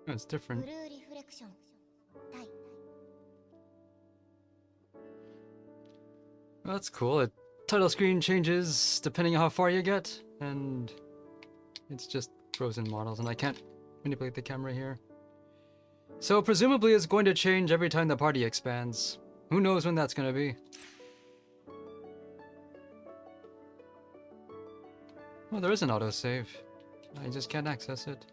Oh, it's different. Well, that's cool. The title screen changes depending on how far you get, and it's just frozen models, and I can't manipulate the camera here. So presumably it's going to change every time the party expands. Who knows when that's going to be? Well, there is an autosave. I just can't access it.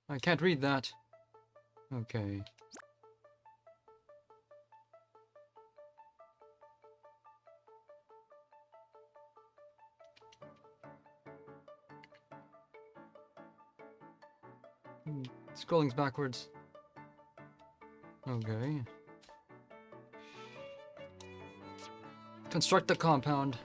I can't read that. Okay. Scrolling's backwards. Okay. Construct the compound.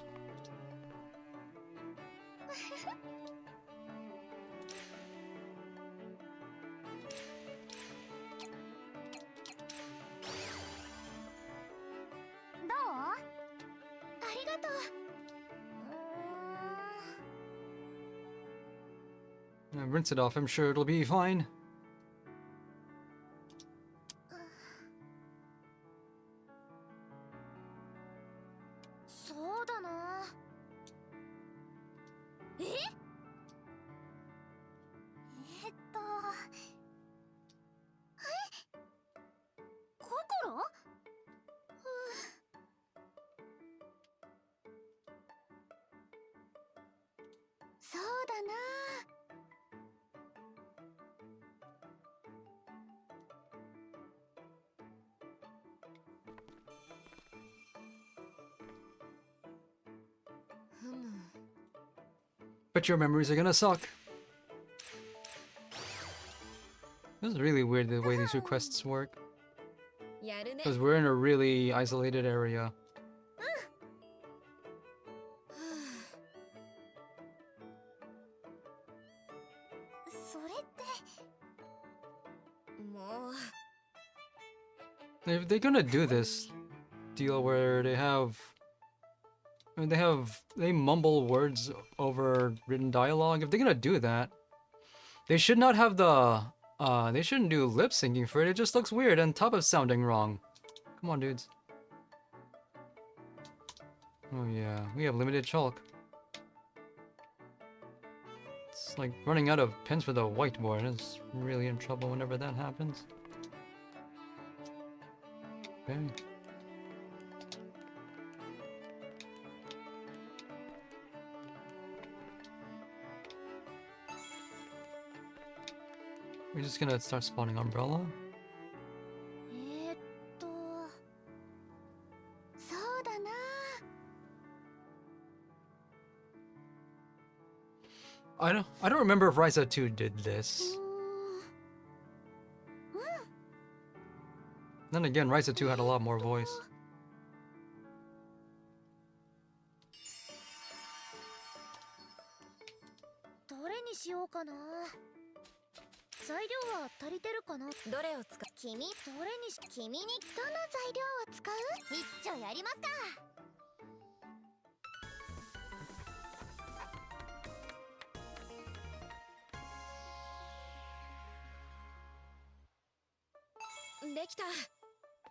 Rinse it off, I'm sure it'll be fine. But your memories are gonna suck. This is really weird the way these requests work. Because we're in a really isolated area. If they're gonna do this deal where they mumble words over written dialogue, if they're gonna do that, they should not have they shouldn't do lip syncing for it. It just looks weird on top of sounding wrong. Come on, dudes. Oh yeah, we have limited chalk. It's like running out of pens for the whiteboard. It's really in trouble whenever that happens. Okay. We're just gonna start spawning Umbrella. I don't remember if Ryza 2 did this. Then again, Ryza 2 had a lot more voice.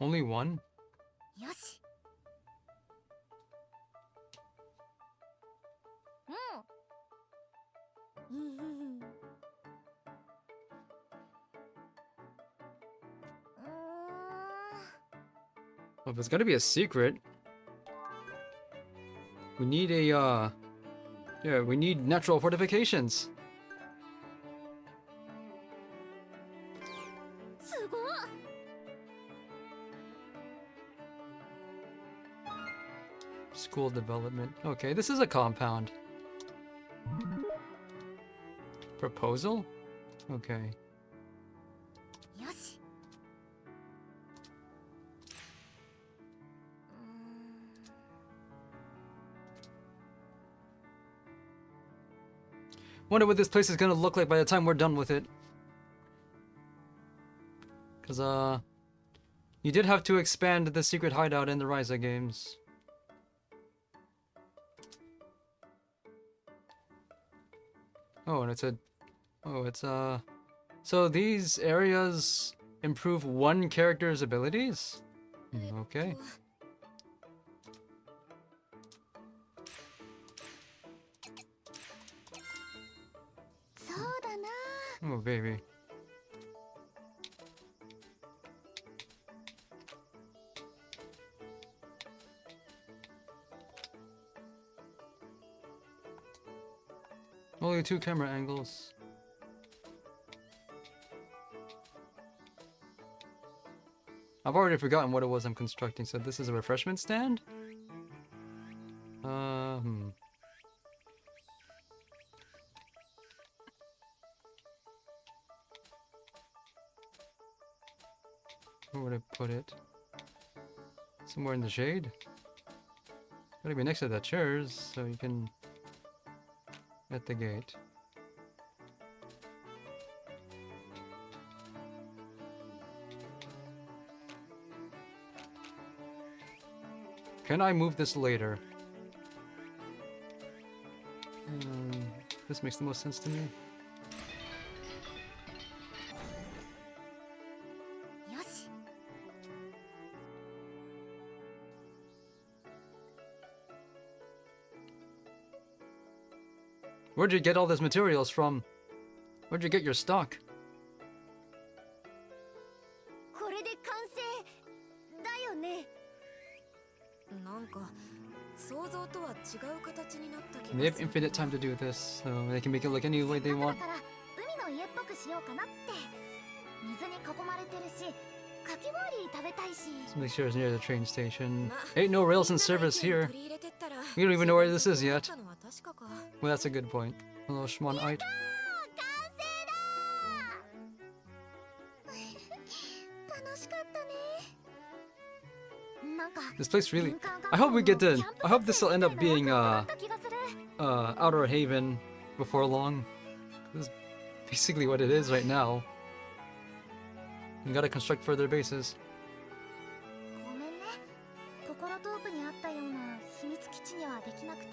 Only one? Well, if it's gonna be a secret, we need a, yeah, we need natural fortifications. School development. Okay, this is a compound. Proposal? Okay. Wonder what this place is gonna look like by the time we're done with it. Cause you did have to expand the secret hideout in the Ryza games. Oh, and it said, oh, it's so these areas improve one character's abilities? Okay. そうだな。 Oh, baby. Only 2 camera angles. I've already forgotten what it was I'm constructing, so this is a refreshment stand? Hmm. Where would I put it? Somewhere in the shade? Gotta be next to the chairs, so you can... at the gate. Can I move this later? This makes the most sense to me. よし。 Where'd you get all these materials from? Where'd you get your stock? これで完成だよね。なんか想像とは違う形になった気がする。 They have infinite time to do this, so they can make it look any way they want. だから海の家っぽくしようかなって。水に囲まれてるし、かき氷食べたいし。 Let's make sure it's near the train station. Ain't no rails in service here. We don't even know where this is yet. Well, that's a good point. Hello, Schmonite. 楽しかったね。なんか This place really... I hope we get to... I hope this will end up being, Outer Haven before long. This is basically what it is right now. You gotta construct further bases. ごめんね。トコロトープにあったような秘密基地にはできなくて。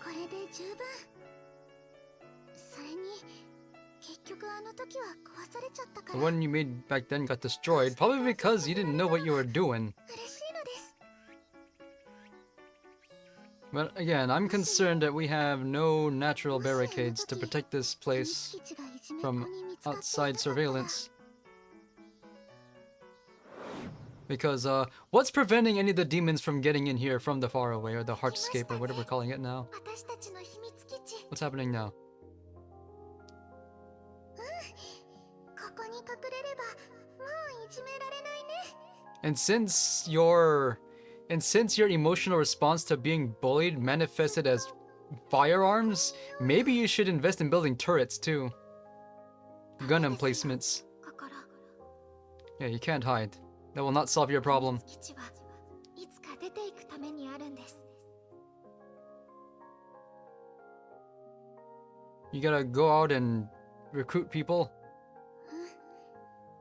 これで十分。それに結局あの時は壊されちゃったか The ら。 one you made back then got destroyed, probably because you didn't know what you were doing. 嬉しいのです。 But again, I'm concerned that we have no natural barricades to protect this place 秘密基地がいじめっ子 from に見つかって outside いなかったら surveillance. Because, what's preventing any of the demons from getting in here from the faraway, or the Heartscape, or whatever we're calling it now? 私たちの秘密基地。 What's happening now? ここに隠れればもういじめられないね。 And since your emotional response to being bullied manifested as firearms, maybe you should invest in building turrets too. Gun emplacements. だから Yeah, you can't hide. That will not solve your problem. 基地はいつか出ていくためにあるんです。 You gotta go out and recruit people.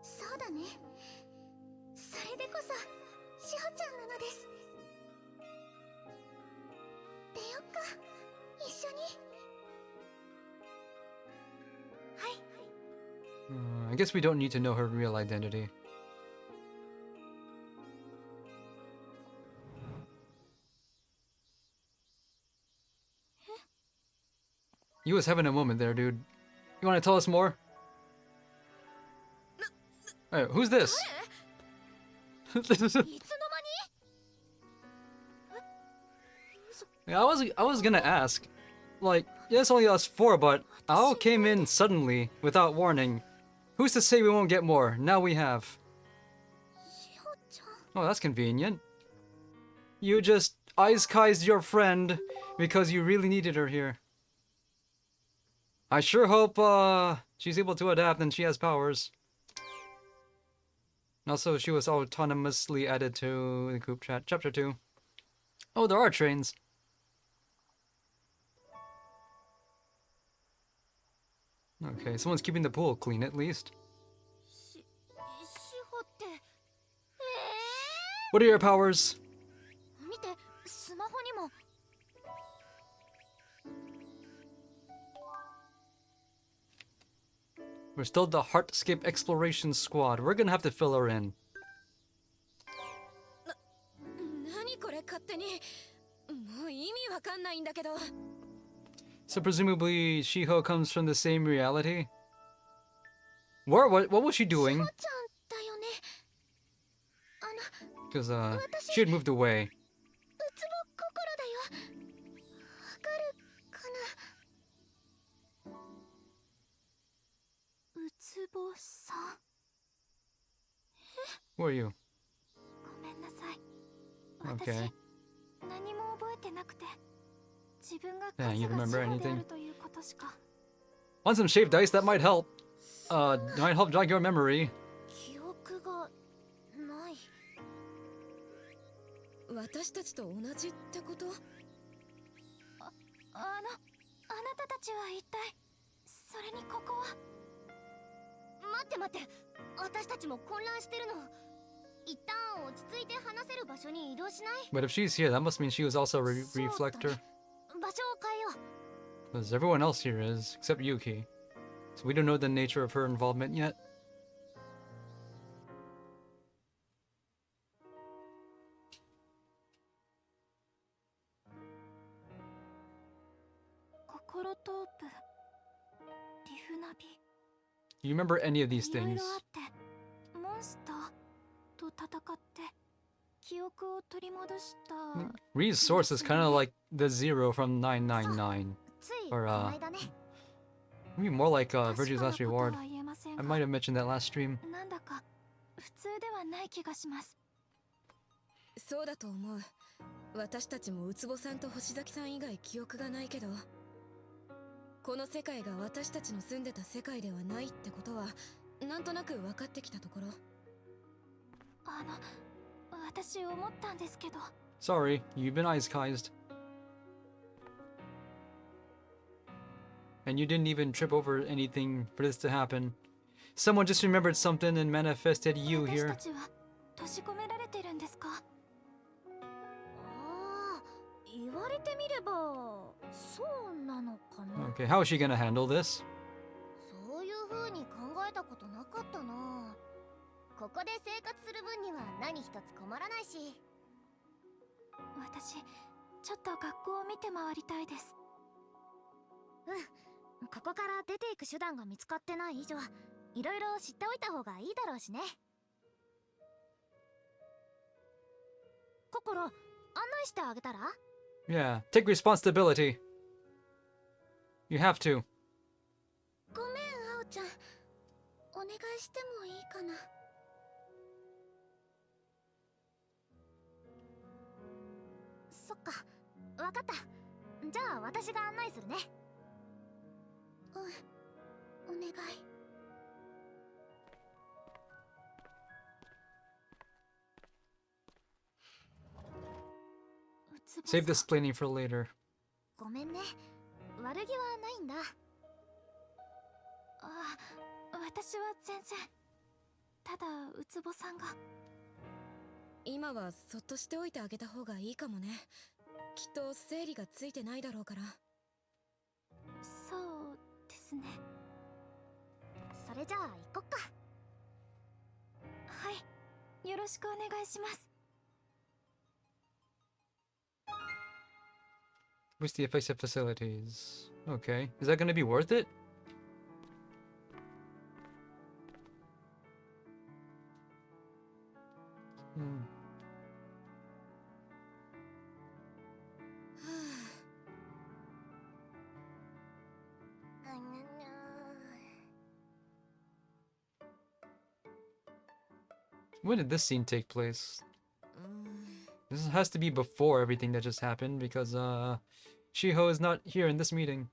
そうだね。それでこそしほちゃんなのです。出よっか、一緒に。はい。 I guess we don't need to know her real identity. You was having a moment there, dude. You want to tell us more? Hey, who's this? いつの間に？ Yeah, I was gonna ask. Like, yes, only us 4, but Ao came in suddenly, without warning. Who's to say we won't get more? Now we have. しほちゃん。 Oh, that's convenient. You just ice-kized your friend because you really needed her here. I sure hope, she's able to adapt and she has powers. Also, she was autonomously added to the group chat. Chapter 2. Oh, there are trains. Okay, someone's keeping the pool clean at least. しほって。What are your powers? 見て、スマホにも。We're still the Heartscape Exploration Squad. We're gonna have to fill her in. 何これ勝手に。もう意味わかんないんだけど。 So presumably Shiho comes from the same reality? What was she doing? ちゃんだよね。Because she had moved away. うつぼ心だよ。わかるかな。うつぼさん。 Who are you? ごめんなさい。 Okay. 私何も覚えてなくて、自分が Yeah, you 春日 remember 志保であ anything? るということしか。 Want some shaved ice? That might help. Might help jog your memory. 記憶がない。私たちと同じってこと？あなたたちは一体、それにここは。待って待って、私たちも混乱してるの。一旦落ち着いて話せる場所に移動しない？ But if she's here, that must mean she was also a reflector. 場所を変えよう。 Because everyone else here is, except Yuki. So we don't know the nature of her involvement yet. 心トープ、リフナビ。 Do you remember any of these いろい things? ろあって、モンスターと戦って記憶を取り戻した。 Ree's source is kind of like the Zero from 999. つい Or この間ね。 maybe more like 確か Virtue's な Last こと Reward. は言えません I が、 might have mentioned that last stream. なんだか普通ではない気がします。そうだと思う。私たちもウツボさんと星崎さん以外記憶がないけど、この世界が私たちの住んでた世界ではないってことはなんとなく分かってきたところ。私思ったんですけど。 Sorry, you've been ice-kized. And you didn't even trip over anything for this to happen. Someone just remembered something and manifested you 私 here. たちは閉じ込められてるんですか？ああ、言われてみればそうなのかな。 Okay, how is she gonna handle this? そういう風に考えたことなかったな。ここで生活する分には何一つ困らないし。私、ちょっと学校を見て回りたいです。うん、ここから出ていく手段が見つかってない以上、いろいろ知っておいた方がいいだろうしね。心、案内してあげたら？ Yeah, take responsibility. You have to. ごめん、あおちゃん。お願いしてもいいかな。そっか、わかった。じゃあ私が案内するね。うん、お願い。 Save this planning for later. ごめんね。悪気はないんだ。私は全然。ただ、ウツボさんが。今はそっとしておいてあげた方がいいかもね。きっと整理がついてないだろうから。そうですね。それじゃあ行こっか。はい、よろしくお願いします。 Where's the effective facilities? Okay, is that gonna be worth it? Hmm. When did this scene take place? This has to be before everything that just happened because Shiho is not here in this meeting.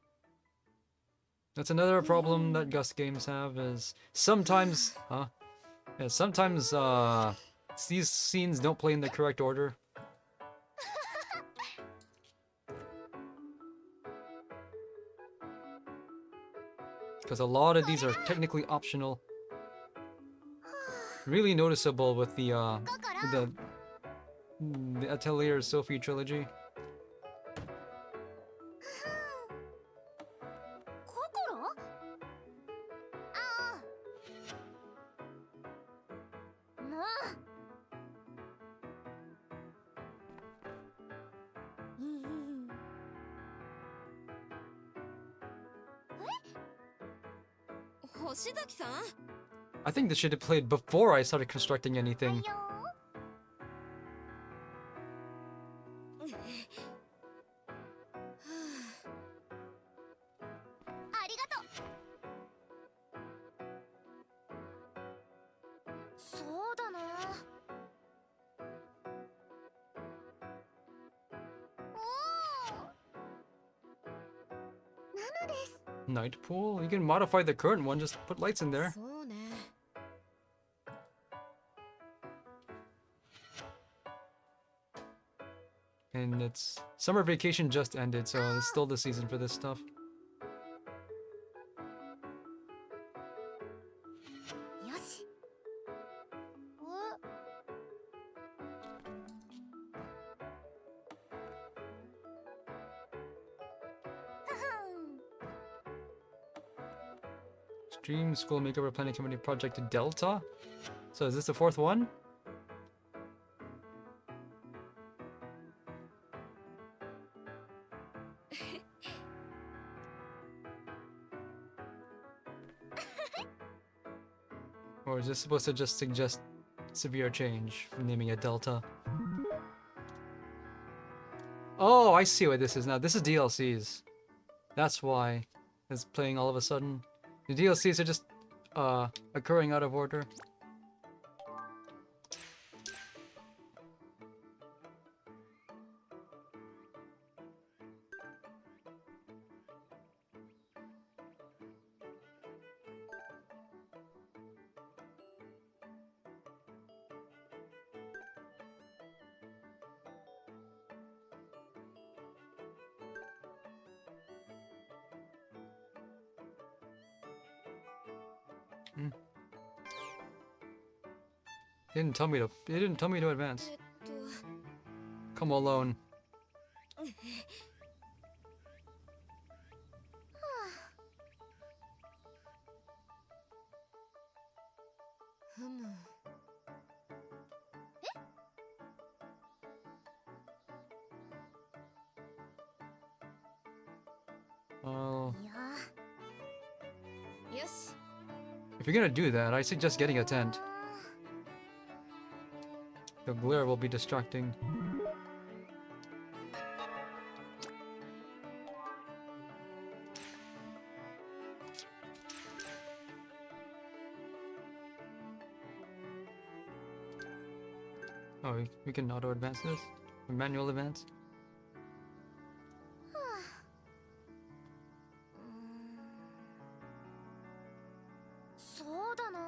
That's another problem that Gus games have is sometimes yeah, sometimes these scenes don't play in the correct order. Because a lot of these are technically optional. Really noticeable with the Atelier Sophie trilogy. 心？ああ、星崎さん I think this should have played before I started constructing はい anything. よありがとうそうだなおおなのです Night pool? You can modify the current one, just put lights in there. そうね And it's summer vacation just ended, so it's still the season for this stuff. よしStream School Makeover Planning Committee Project Delta? So is this the fourth one? Or is this supposed to just suggest severe change, naming it Delta? Oh, I see what this is now. This is DLCs. That's why it's playing all of a sudden. The DLCs are just occurring out of order. They didn't tell me to. They didn't tell me to advance. えっと Come alone. Well, いや よし if you're gonna do that, I suggest getting a tent. The glare will be distracting. Oh, we can auto advance this? Or manual advance? そうだな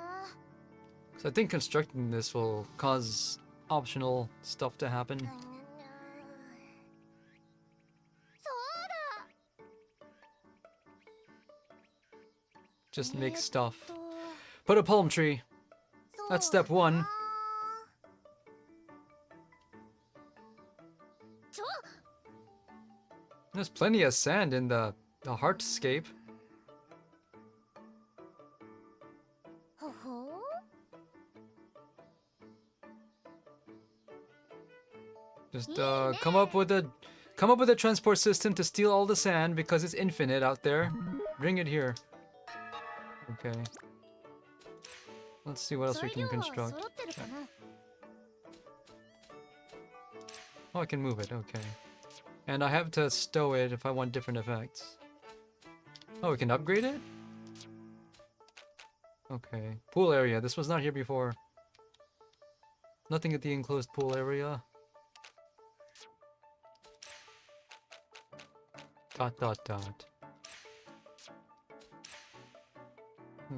So I think constructing this will cause optional stuff to happen. そうだ Just make stuff. と Put a palm tree. そう That's step だ one. なちょ There's plenty of sand in the heartscape. ほほ Just come up with a transport system to steal all the sand because it's infinite out there. Bring it here. Okay. Let's see what else 材 we 料 can は construct. 揃ってるかな Oh, I can move it. Okay. And I have to stow it if I want different effects. Oh, we can upgrade it? Okay. Pool area. This was not here before. Nothing at the enclosed pool area. Dot dot dot.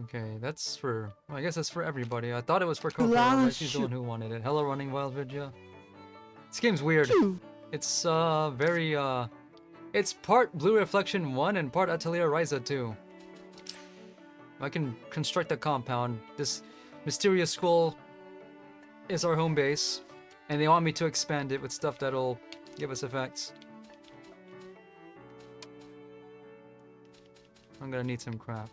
Okay, that's for... I guess that's for everybody. I thought it was for Coco, but she's the one who wanted it. Hello, Running Wild Vidya. This game's weird. It's very it's part Blue Reflection 1 and part Atelier Ryza 2. I can construct a compound. This mysterious school is our home base, and they want me to expand it with stuff that'll give us effects. I'm gonna need some crap.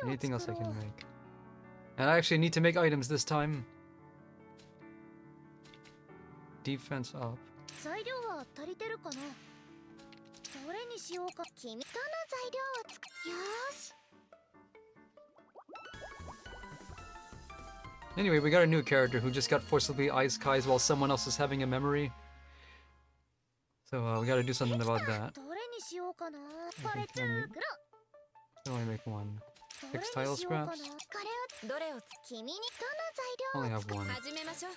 Anything else I can make? And I actually need to make items this time. Defense up. 材料は足りてるかなどれにしようか。君どの材料をつく。よーし。 Anyway, we got a new character who just got forcibly ice kais while someone else is having a memory. So we gotta do something about that. どれにしようかな。 I これ think I only, 作ろ can only make one. う。どれ Textile にしようかな。こ scraps? れをどれを君にど I の only 材料を have one. 始めましょう。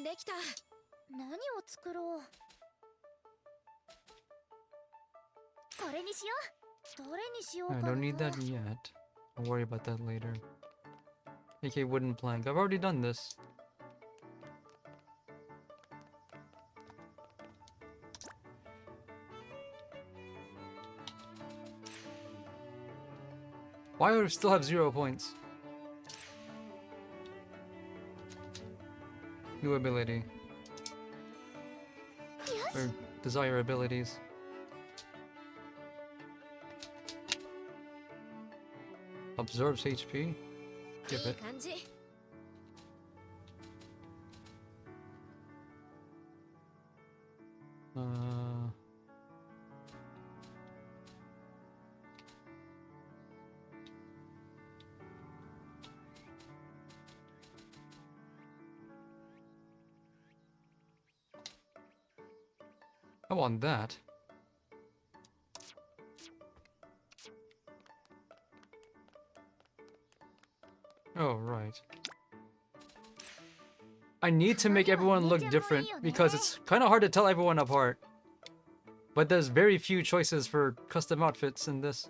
できた。何を作ろう。これにしよう。どれにしよう I かな。 don't need that yet. I'll worry about that later. AK wooden plank. I've already done this. Why do I still have 0 points? New ability. よし。 Or desire abilities. Absorbs HP? い Give い it. 感じ。 Uh, I want that. Oh, right. I need to make everyone look different because it's kind of hard to tell everyone apart. But there's very few choices for custom outfits in this.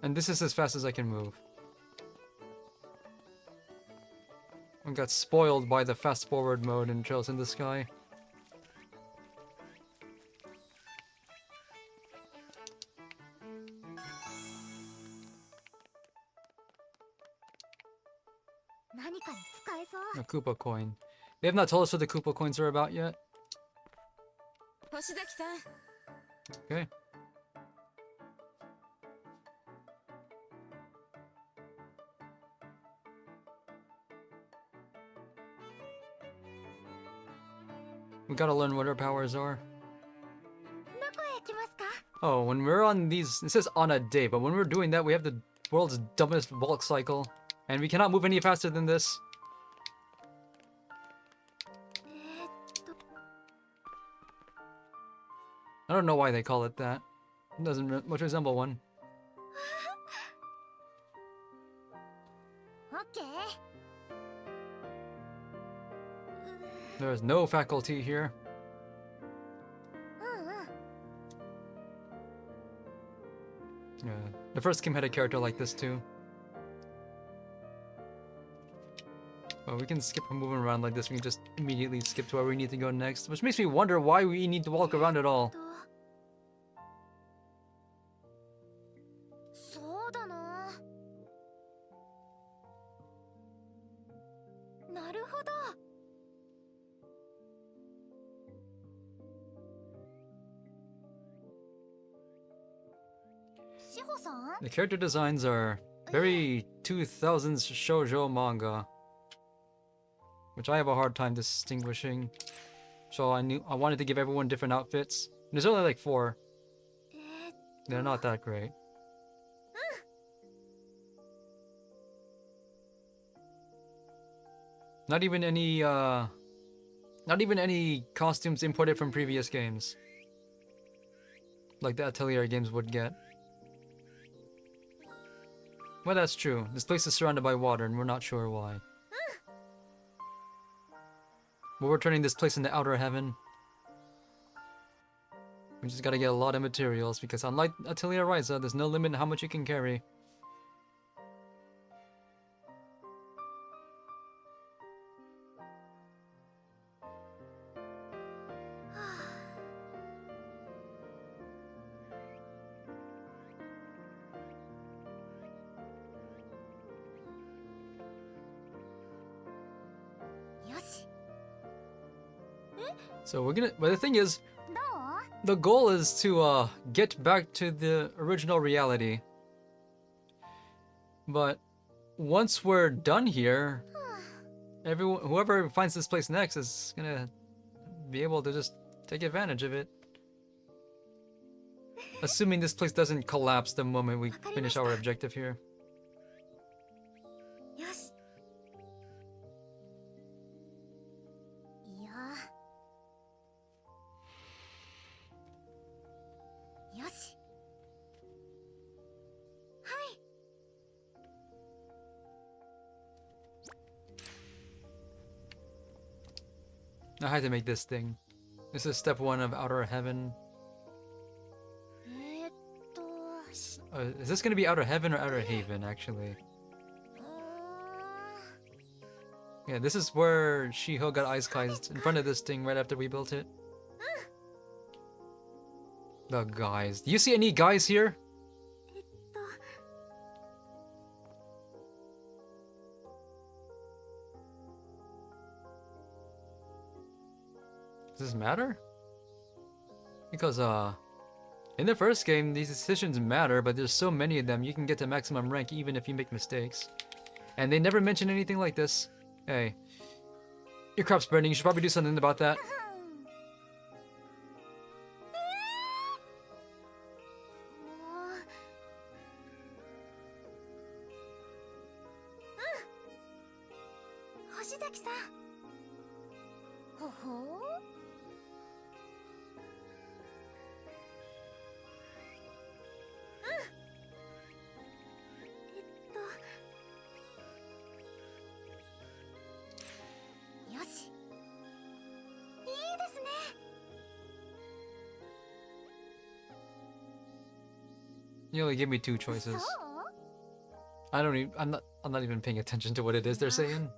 And this is as fast as I can move. I got spoiled by the fast forward mode in Trails in the Sky. A Koopa coin. They have not told us what the Koopa coins are about yet. 星崎さん。 Okay. We gotta learn what our powers are. どこへ行きますか。 Oh, when we're on these, it says on a day, but when we're doing that, we have the world's dumbest bulk cycle, and we cannot move any faster than this. I don't know why they call it that. It doesn't much resemble one. オッケー。 There is no faculty here. うんうん。 Yeah. The first game had a character like this too. Well, we can skip from moving around like this. We can just immediately skip to where we need to go next, which makes me wonder why we need to walk around at all. そうだな。なるほど。志保さん。 The character designs are very 2000s shoujo manga, which I have a hard time distinguishing. So I wanted to give everyone different outfits. There's only like 4. They're not that great. Not even any costumes imported from previous games, like the Atelier games would get. Well, that's true. This place is surrounded by water, and we're not sure why. But we're turning this place into outer heaven. We just gotta get a lot of materials, because unlike Atelier Ryza, there's no limit in how much you can carry. So we're gonna. But the thing is, どう the goal is to get back to the original reality. But once we're done here, everyone, whoever finds this place next, is gonna be able to just take advantage of it. Assuming this place doesn't collapse the moment we finish our objective here. よし。いや。よし。はい。 I had to make this thing. This is step 1 of Outer Heaven. えーっと。 Is this gonna be Outer Heaven or Outer Haven, actually? うーん。 Yeah, this is where Shiho got ice kaized in front of this thing right after we built it. The guys. Do you see any guys here? えっと。 Does this matter? Because, in the first game, these decisions matter, but there's so many of them, you can get to maximum rank even if you make mistakes. And they never mention anything like this. Hey, your crop's burning, you should probably do something about that. もう。うん。星崎さん。ほほう。 よし。いいですね。 You only give me 2 choices. そう？ I don't even, I'm not even paying attention to what it is they're saying.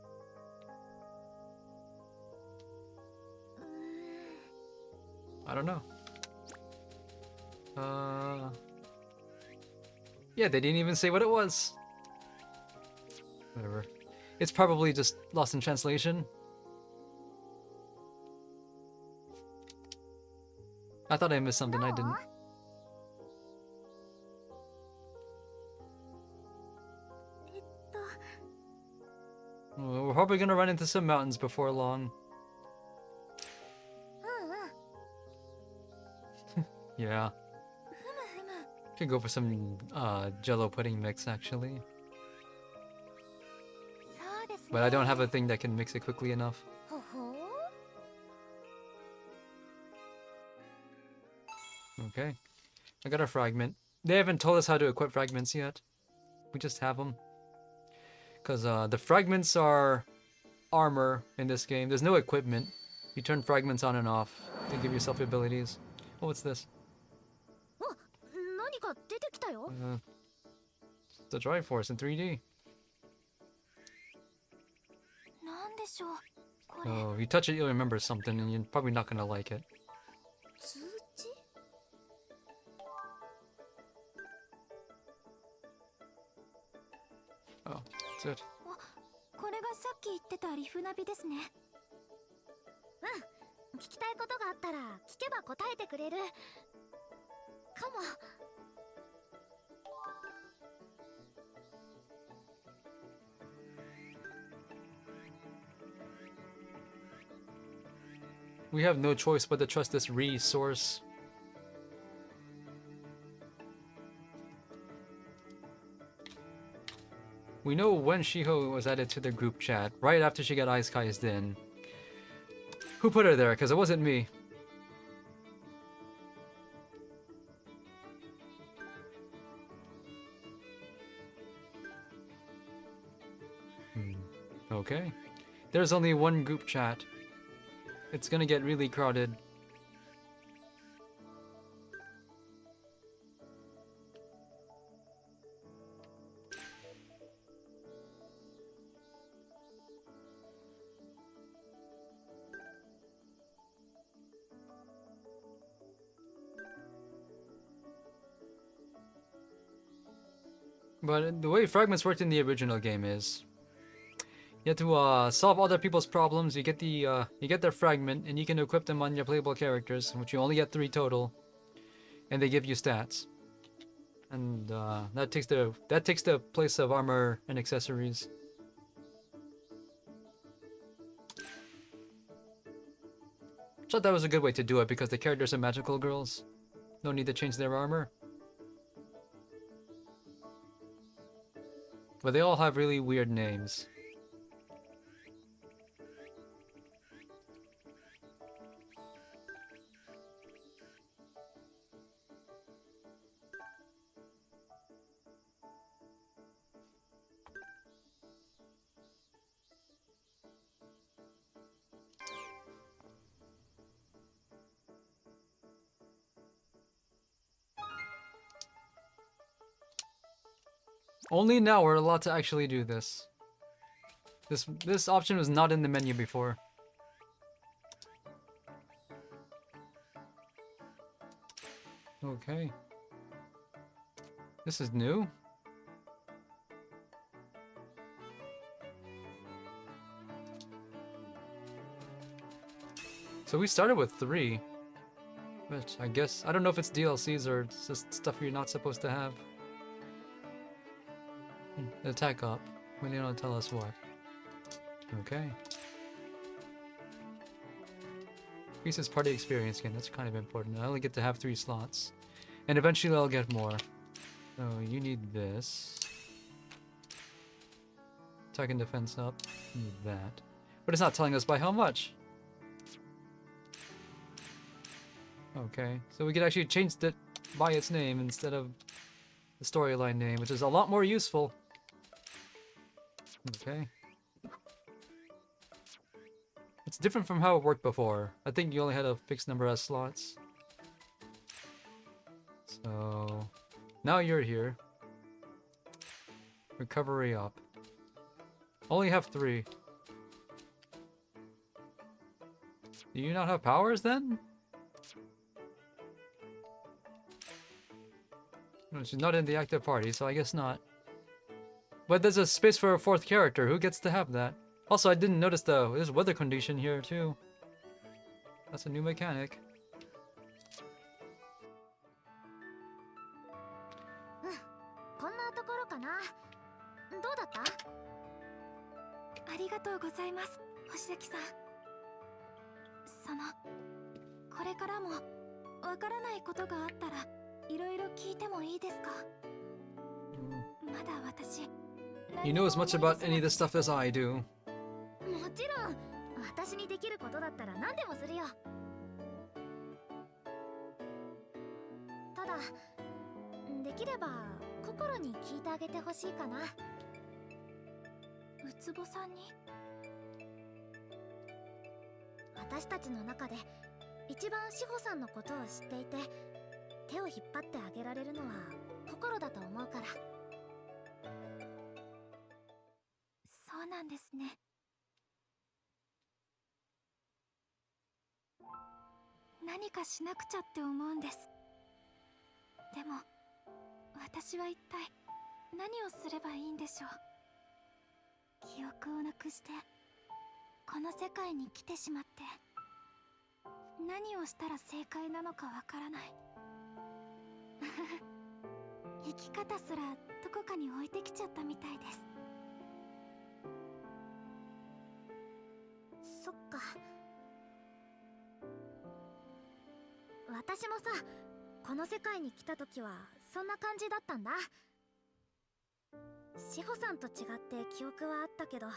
うーん。 I don't know. Yeah, they didn't even say what it was. Whatever. It's probably just lost in translation. I thought I missed something, I didn't. えっと。 Well, we're probably gonna run into some mountains before long. うんうん。 Yeah. ふむふむ。 Could go for some jello pudding mix, actually. そうですね。 But I don't have a thing that can mix it quickly enough. ほほう。 Okay. I got a fragment. They haven't told us how to equip fragments yet. We just have them. Because the fragments are armor in this game. There's no equipment. You turn fragments on and off to give yourself abilities. Oh, what's this? あ、何か出てきたよ。 The Triforce in 3D. なんでしょう。これ。 Oh, you touch it, you'll remember something, and you're probably not gonna like it. 通知？ Oh, that's it. これがさっき言ってたリフナビですね。うん。聞きたいことがあったら聞けば答えてくれる。かも。 We have no choice but to trust this resource. We know when Shiho was added to the group chat, right after she got ice kaized in. Who put her there? Because it wasn't me. Okay. There's only one group chat. It's gonna get really crowded. But the way fragments worked in the original game is You have to solve other people's problems. You get their fragment, and you can equip them on your playable characters, which you only get 3 total, and they give you stats. And that takes the place of armor and accessories. Thought that was a good way to do it because the characters are magical girls. No need to change their armor. But they all have really weird names. Only now we're allowed to actually do this. This option was not in the menu before. Okay. This is new? So we started with 3. But I guess, I don't know if it's DLCs or it's just stuff you're not supposed to have. Attack up. When they don't tell us what. Okay. Increases party experience again. That's kind of important. I only get to have 3 slots. And eventually I'll get more. So you need this. Attack and defense up. Need that. But it's not telling us by how much. Okay. So we could actually change it by its name instead of the storyline name, which is a lot more useful. Okay. It's different from how it worked before. I think you only had a fixed number of slots. So now you're here. Recovery up. Only have 3. Do you not have powers then? No, she's not in the active party, so I guess not. But there's a space for a 4th character. Who gets to have that? Also, I didn't notice there's weather condition here too. That's a new mechanic. こんなところかな。どうだった？ありがとうございます、星崎さん。これからもわからないことがあったらいろいろ聞いてもいいですか？まだ私。You know as much about any of this stuff as I do. もちろん、私にできることだったら何でもするよ。ただ、できれば心に聞いてあげてほしいかな。ウツボさんに。私たちの中で一番志保さんのことを知っていて、手を引っ張ってあげられるのは心だと思うから。そうなんですね。何かしなくちゃって思うんです。でも私は一体何をすればいいんでしょう。記憶をなくしてこの世界に来てしまって、何をしたら正解なのかわからない。生き方すらどこかに置いてきちゃったみたいです。そっか。私もさ、この世界に来た時はそんな感じだったんだ。志保さんと違って記憶はあったけど、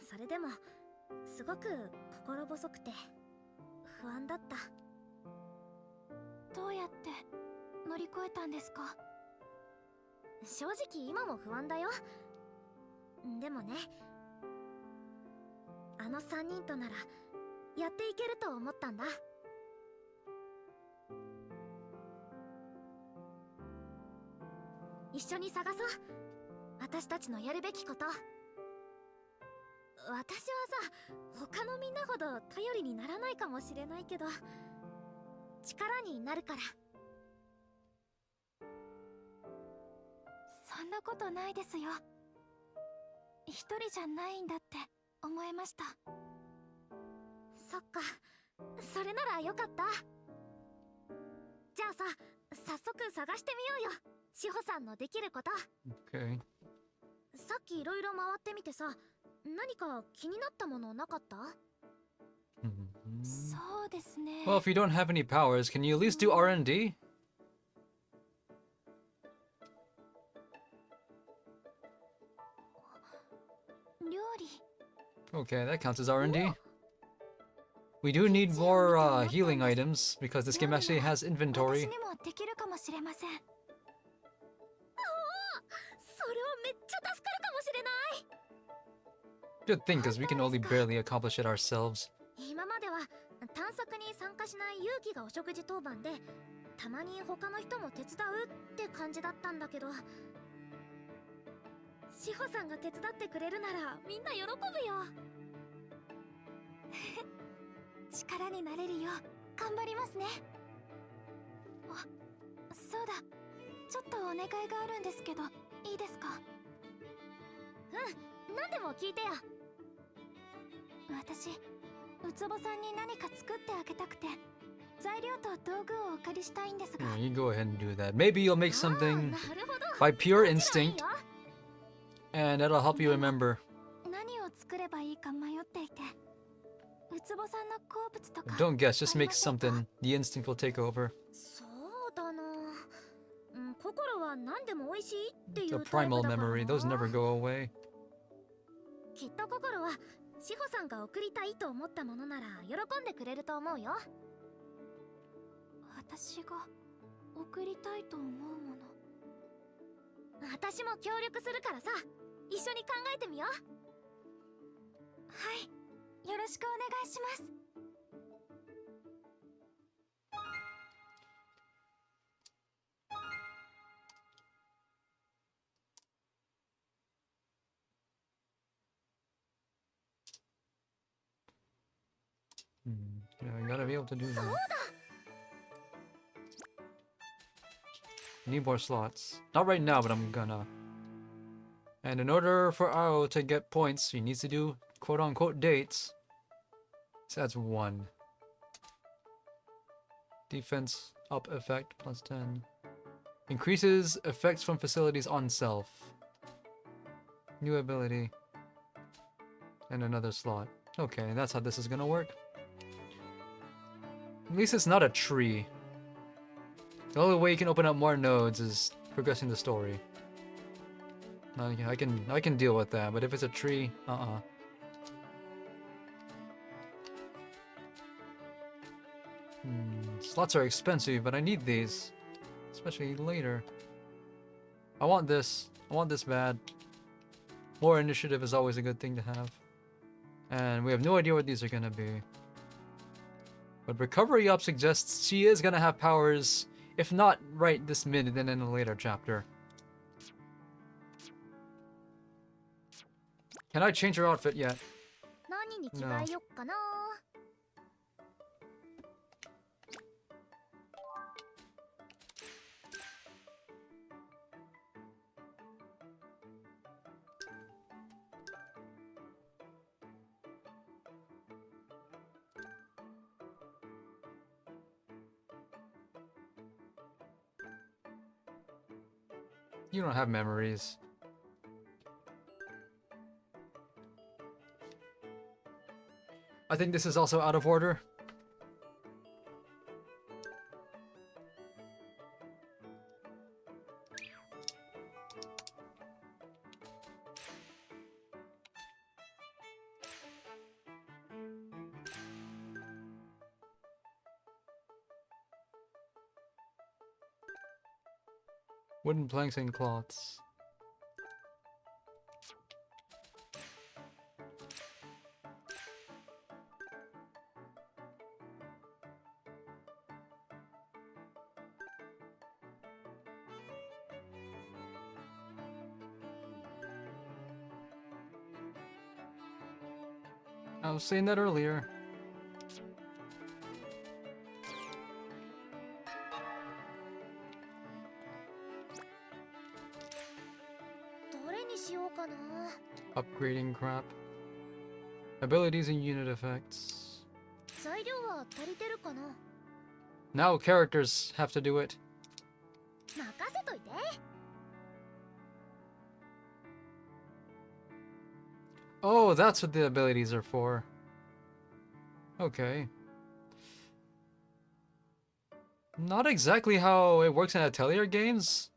それでもすごく心細くて不安だった。どうやって乗り越えたんですか？正直今も不安だよ。でもね、あの3人とならやっていけると思ったんだ。一緒に探そう。私たちのやるべきこと。私はさ、他のみんなほど頼りにならないかもしれないけど、力になるから。そんなことないですよ。一人じゃないんだって思いました。そっか、それならよかった。じゃあさ、早速探してみようよ、志保さんのできること。 Okay. さっきいろいろ回ってみてさ、何か気になったものなかった？ Mhm. そうですね。 Well, if you don't have any powers, can you at least do R&D? 料理。 Okay, that counts as R&D. We do need more healing items because this game actually has 私 inventory. にもできるかもしれません。おお、それはめっちゃ助かるかもしれない。 Good thing, because we can only barely accomplish it ourselves. 今までは探索に参加しない勇気がお食事当番で、たまに他の人も手伝うって感じだったんだけど、志保さんが手伝ってくれるならみんな喜ぶよ。力になれるよう頑張りますね。あ、そうだ、ちょっとお願いがあるんですけどいいですか？うん、何でも聞いてよ。私、ウツボさんに何か作ってあげたくて、材料と道具をお借りしたいんですが。 Yeah, you go ahead and do that. Maybe you'll make あー、 something なるほど。 by pure もちろんいい instinct, よ。 and that'll help you remember. 何を作ればいいか迷っていて、ウツボさんの好物とか。 Don't guess, just あり make ませんか？ something. The instinct will take over. そうだな、心は何でも美味しいってい The うタイプ primal だから memory, な。 those never go away. きっと心は志保さんが送りたいと思ったものなら喜んでくれると思うよ。私が送りたいと思うもの。私も協力するからさ、一緒に考えてみよう。はい、よろしくお願いします。 Yeah, you gotta be able to do that. Need more slots. Not right now, but I'm gonna. And in order for Ao to get points, he needs to do quote-unquote dates. So that's 1. Defense up effect plus 10. Increases effects from facilities on self. New ability. And another slot. Okay, that's how this is gonna work. At least it's not a tree. The only way you can open up more nodes is progressing the story. I can deal with that, but if it's a tree, Slots are expensive, but I need these, especially later. I want this bad. More initiative is always a good thing to have. And we have no idea what these are gonna be. But Recovery Up suggests she is gonna have powers, if not right this minute, then in a later chapter. Can I change her outfit yet? 何に着替えよっかな。 You don't have memories. I think this is also out of order. Wooden planks and cloths. I was saying that earlier. しようかな。 Upgrading crap. Abilities and unit effects. 材料は足りてるかな。 Now characters have to do it. 任せといて。 Oh, that's what the abilities are for. Okay. Not exactly how it works in Atelier games,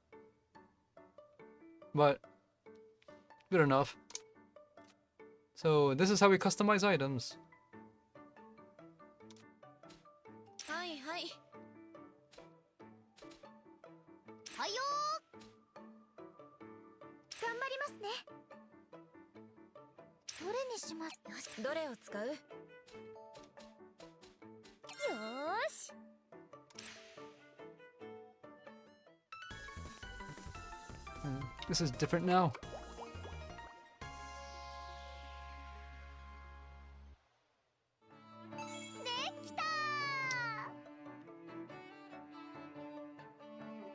but good enough. So this is how we customize items. はいはい。はいよー。頑張りますね。どれにします。よし。どれを使う？よーし。 This is different now.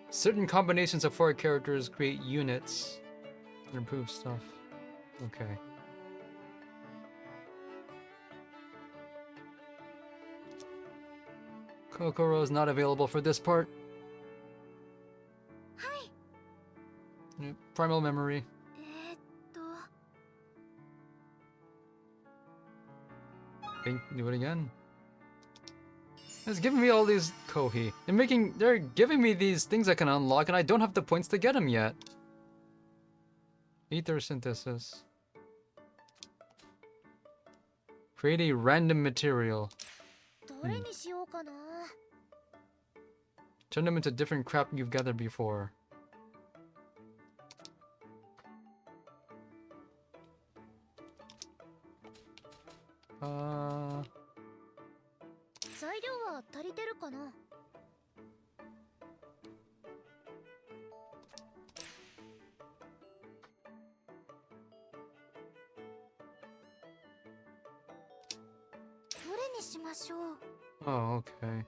Certain combinations of 4 characters create units and improve stuff. Okay. Kokoro is not available for this part. はい。 Yep, Primal memory. と Okay, do it again. It's giving me all these Kohi. They're giving me these things I can unlock and I don't have the points to get them yet. Ether synthesis. Create a random material. どれにしようかな。 Turn them into different crap you've gathered before. Uh... 材料は足りてるかな。 どれにしましょう。 Oh, okay.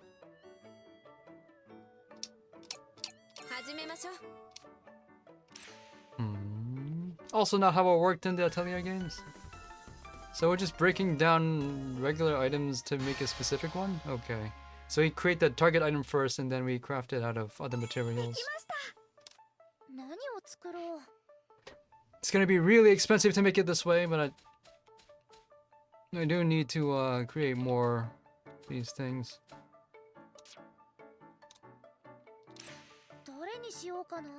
始めましょう。 Also not how it worked in the Atelier games. So we're just breaking down regular items to make a specific one? Okay. So we create the target item first and then we craft it out of other で materials. きました。何を作ろう。 It's gonna be really expensive to make it this way, but I do need to create more of these things. どれにしようかな。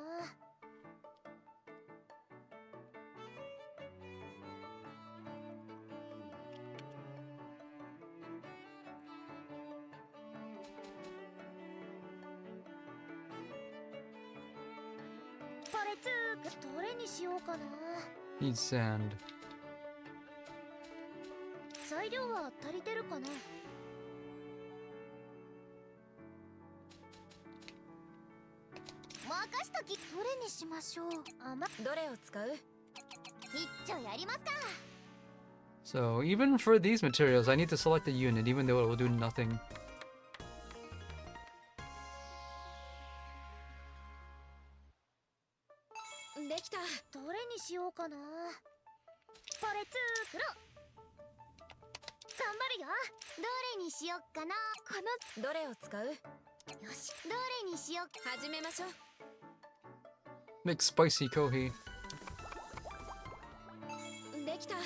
パレツーどれにしようかな。 Need sand. 材料は足りてるかな。 任しとき。どれにしましょう。どれを使う？一丁やりますか。 So even for these materials, I need to select a unit, even though it will do nothing. できた。どれにしようかな。パレツー黒。頑張るよ。どれにしよっかな。このどれを使う？よし。どれにしよっ。始めましょう。 Make spicy kohi. できた。コ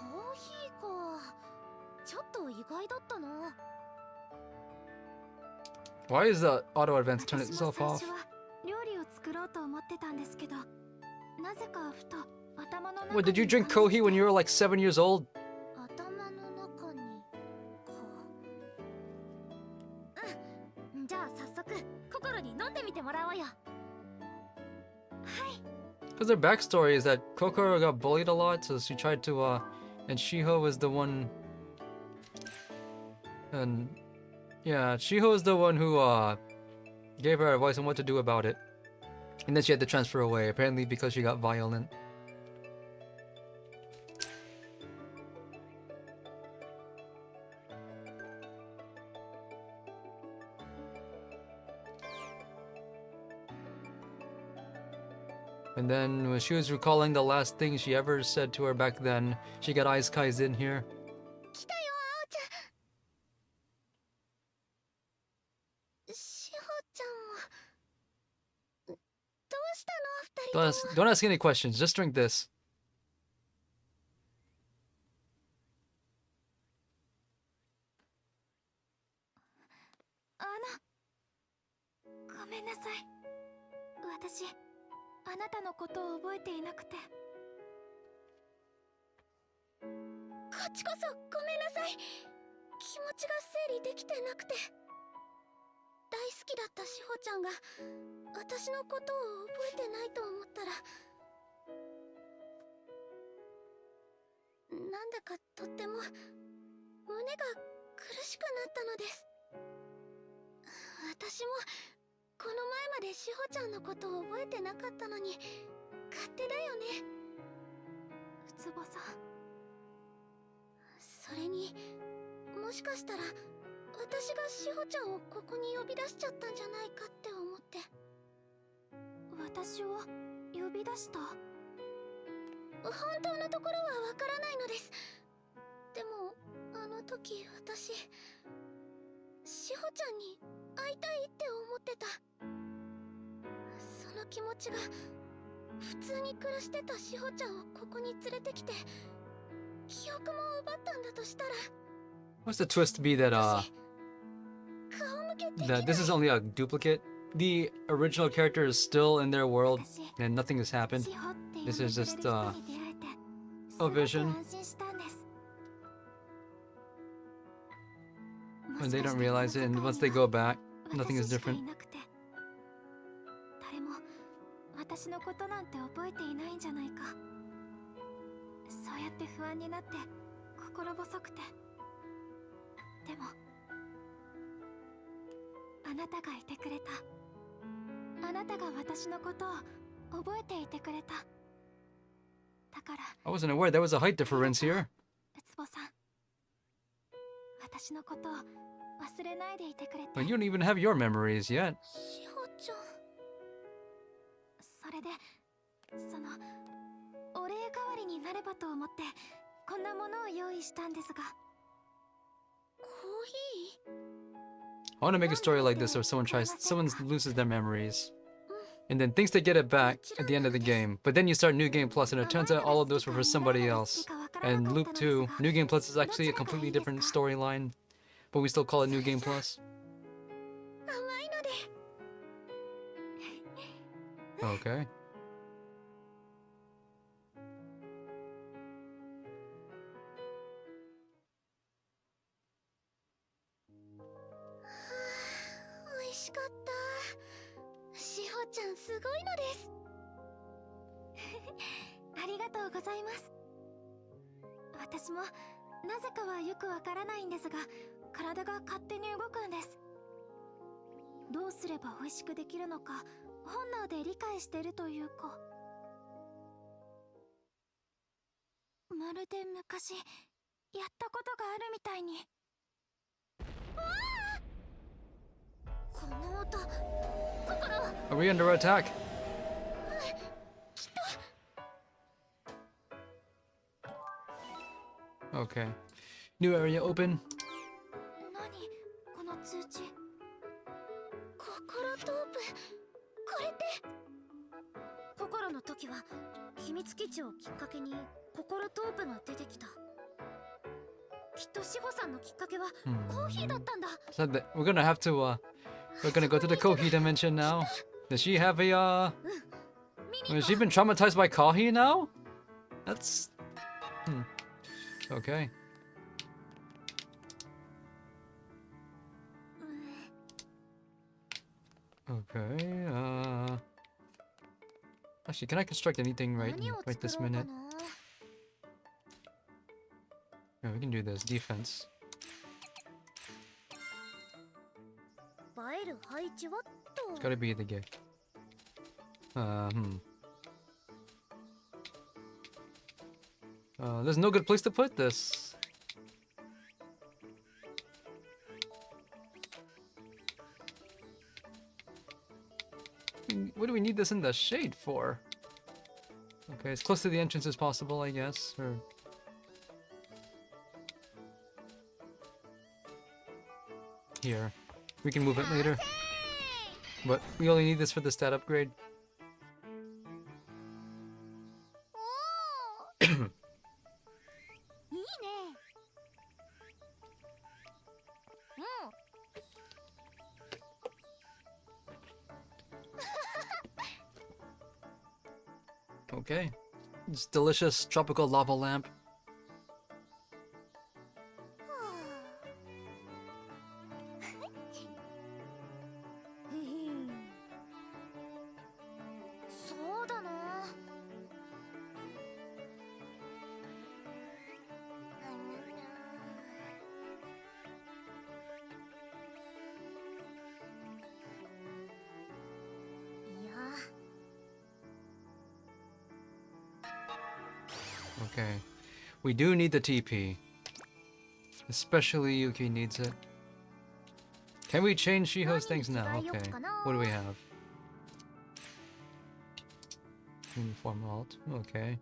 ーヒーか。ちょっと意外だったな。 Why is the auto advance turn 私も itself 最 off? 初は料理を作ろうと思ってたんですけど、なぜかふと頭の中に What, did you drink kohi when you were like 7 years old? 頭の中にじゃあ早速心に飲んでみてもらおうよ。はい。 Because their backstory is that Kokoro got bullied a lot, so she tried to, and Shiho was the one, and yeah, Shiho is the one who, gave her advice on what to do about it. And then she had to transfer away, apparently because she got violent. And then when she was recalling the last thing she ever said to her back then, she got Ice Kai's in here. 来たよあおちゃん。しほちゃんもどうしたの二人とも。 Don't ask any questions, just drink this. ごめんなさい。私あなたのことを覚えていなくて。こっちこそごめんなさい。気持ちが整理できてなくて。大好きだったしほちゃんが私のことを覚えてないと思ったら、なんだかとっても胸が苦しくなったのです。私もこの前までしほちゃんのことを覚えてなかったのに勝手だよね、ウツボさん。それにもしかしたら私がしほちゃんをここに呼び出しちゃったんじゃないかって思って。私を呼び出した？本当のところはわからないのです。でもあの時私しほちゃんに会いたいって思ってた。その気持ちが普通に暮らしてたしほちゃんをここに連れてきて記憶も奪ったんだとしたら。 What's the twist be that 顔向けできない。 that this is only a duplicate? The original character is still in their world 私 and nothing has happened. シホって呼んで This くれる is just, 人に出会えて a すごく vision. 安心したんです。 When they don't realize it, and once they go back, nothing is 私しかい different. なくて、誰も私のことなんて覚えていないんじゃないか。そうやって不安になって心細くて。でもあなたがいてくれた。あなたが私のことを覚えていてくれた。だから I wasn't aware there was a height difference here. ウツボさん、私のことを忘れないでいてくれて。 But you don't even have your memories yet. しほちゃん。それでそのお礼代わりになればと思ってこんなものを用意したんですが。コーヒー？ I want to make a story like this where someone loses their memories, and then thinks they get it back at the end of the game. But then you start New Game Plus, and it turns out all of those were for somebody else. And Loop 2, New Game Plus is actually a completely different storyline, but we still call it New Game Plus. 甘いので。 Okay. 美味しかった。しほちゃんすごいのです。ありがとうございます。私もなぜかはよくわからないんですが、体が勝手に動くんです。どうすれば美味しくできるのか本能で理解しているというか。まるで昔やったことがあるみたいに。この音、心。 Are we under attack? Okay. New area open. 何この通知。心トープ、これって。心の時は秘密基地をきっかけに心トープが出てきた。きっと志保さんのきっかけはコーヒーだったんだ。 So that we're gonna have to we're gonna go to the Kohi dimension now. Does she have a has she been traumatized by Kohi now? That's okay. Okay, actually, can I construct anything right this minute? Yeah, we can do this. Defense. 映える配置はと。 It's gotta be the gift. There's no good place to put this. What do we need this in the shade for? Okay, as close to the entrance as possible, I guess. Or here. We can move it later. But we only need this for the stat upgrade. おーいいね。うん。 Okay. It's delicious tropical lava lamp. そうだな。いや。 Okay. We do need the TP. Especially Yuki needs it. Can we change Shiho's things now? Okay. What do we have? Uniform alt. Okay.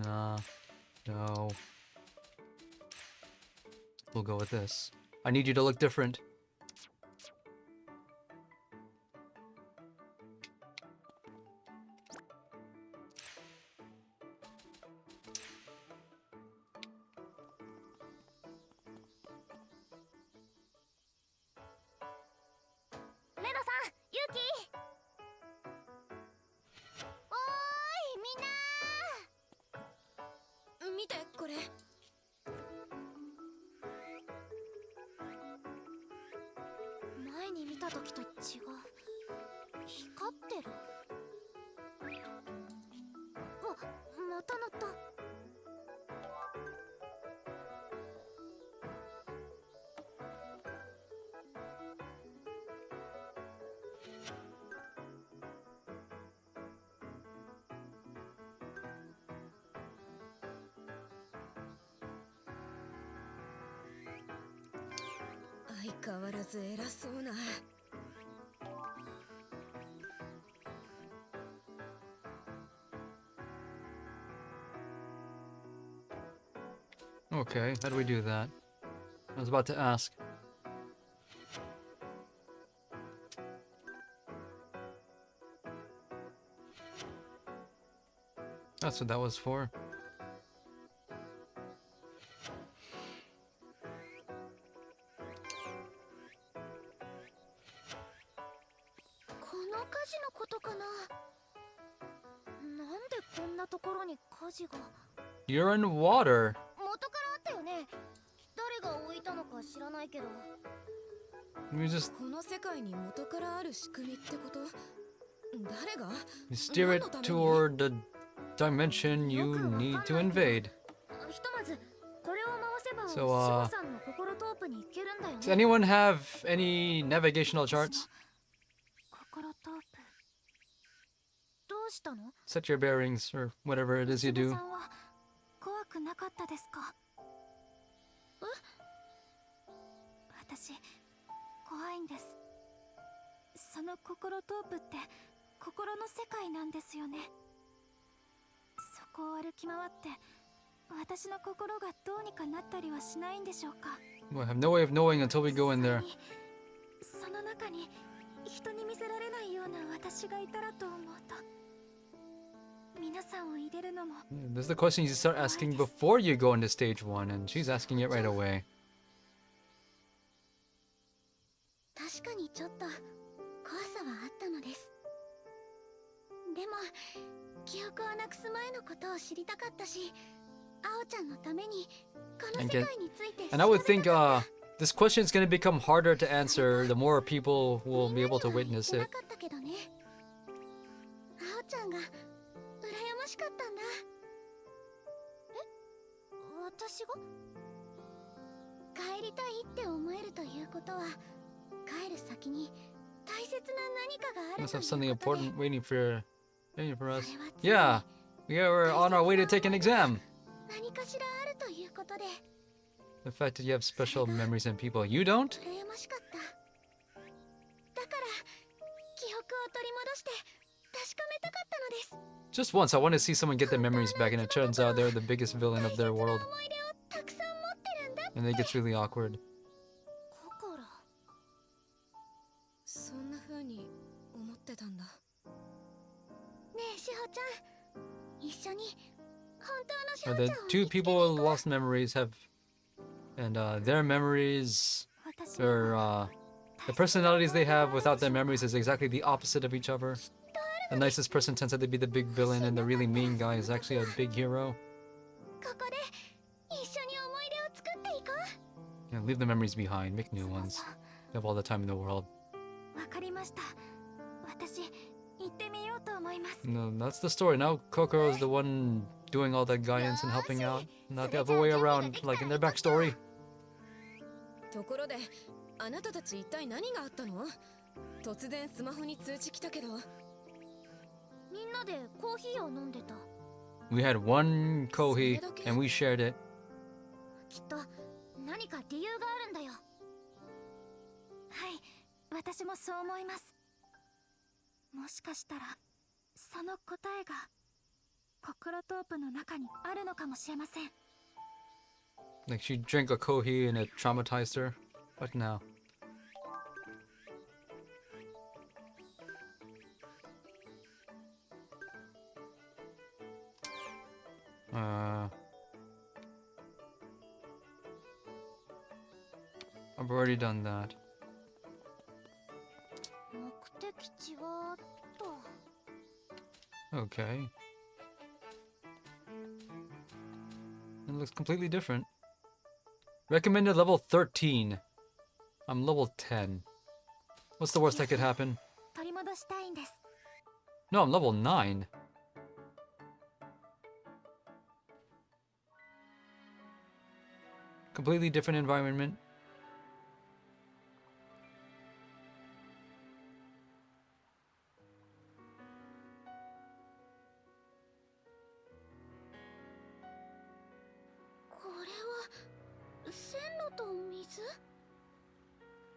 Nah. No. We'll go with this. I need you to look different. Okay, how do we do that? I was about to ask. That's what that was for. この火事のことかな。なんでこんなところに火事が。 You're in water. 元からあったよね。誰が置いたのか知らないけど。 We just この世界に元からある仕組みってこと？誰が？ you steer it toward the dimension you need to invade. ひとまずこれを回せば So, 守護さんの心トープに行けるんだよね。 Does anyone have any navigational charts? 心トープ。どうしたの？ Set your bearings or whatever it is you 娘 do. さんは怖くなかったですか？え？私怖いんです。その心トープって心の世界なんですよね。そこを歩き回って私の心がどうにかなったりはしないんでしょうか？ Well, I have no way of knowing until we go in there. その中に人に見せられないような私がいたらと思うと皆さんを入れるのも This is the question you start asking before you go into stage 1, and she's asking it right away. 確かにちょっと怖さはあったのです。でも記憶をなくす前のことを知りたかったし、アオちゃんのためにこの世界について And I would think this question is going to become harder to answer the more people will be able to witness it. なかったけどね。アオちゃんが羨ましかったんだ。え？私が？帰りたいって思えるということは帰る先に大切な何かがある Must と have い something うことで important waiting for us. それはつまり Yeah, we are on our way to take an exam. 何かしらあるということで The fact that you have special memories and people you don't? 羨ましかった。だから記憶を取り戻して確かめたかったのです。 Just once, I want to see someone get their memories back, and it turns out they're the biggest villain of their world. 思い出をたくさん持ってるんだって。 And it gets really awkward. 心。そんな風に思ってたんだ。ねえ志保ちゃん、一緒に本当の志保 The ちゃんを見 two つけに people 行 with こう。 lost memories have, and their memories, 私 their は the personalities they have without their memories is exactly the opposite of each other. The nicest person tends to be the big villain, and the really mean guy is actually a big hero. ここで一緒に思い出を作っていこう。 Yeah, leave the memories behind, make new ones. You have all the time in the world. わかりました。私行ってみようと思います。 No, that's the story. Now Kokoro is the one doing all the guidance and helping out, not the other way around, like in their backstory. ところで、あなたたち一体何があったの？突然スマホに通知来たけど。みんなでコーヒーを飲んでた。 We had one kohi, and we shared it. きっと何か理由があるんだよ。はい、私もそう思います。もしかしたらその答えがコクロトープの中にあるのかもしれません。 Like she drank a kohi and it traumatized her. What now? I've already done that. 目的地はと。 Okay. It looks completely different. Recommended level 13. I'm level 10. What's the worst that could happen? 取り戻したいんです。 No, I'm level 9. Completely different environment. What?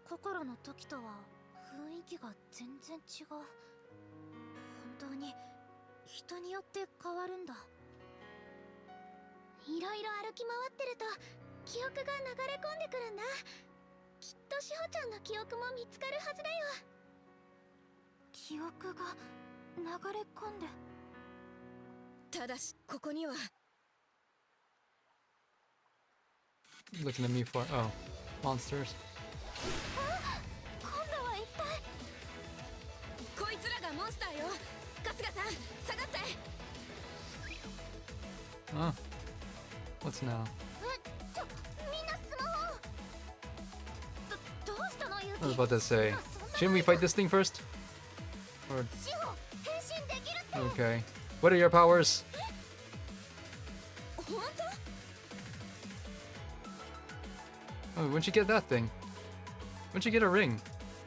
心の時とは雰囲気が全然違う。本当に人によって変わるんだ。いろいろ歩き回ってると記憶が流れ込んでくるんだ。きっと志保ちゃんの記憶も見つかるはずだよ。記憶が流れ込んで。ただしここには。 Looking at me for monsters. 今度は一体。こいつらがモンスターよ。春日さん、下がって。Oh. What's now? みんなスマホ。どうしたのユキ？ I was about to say, shouldn't we fight this thing first? Or 志保、変身できるって。 okay. What are your powers? 本当？ Oh, when'd you get that thing? When'd you get a ring?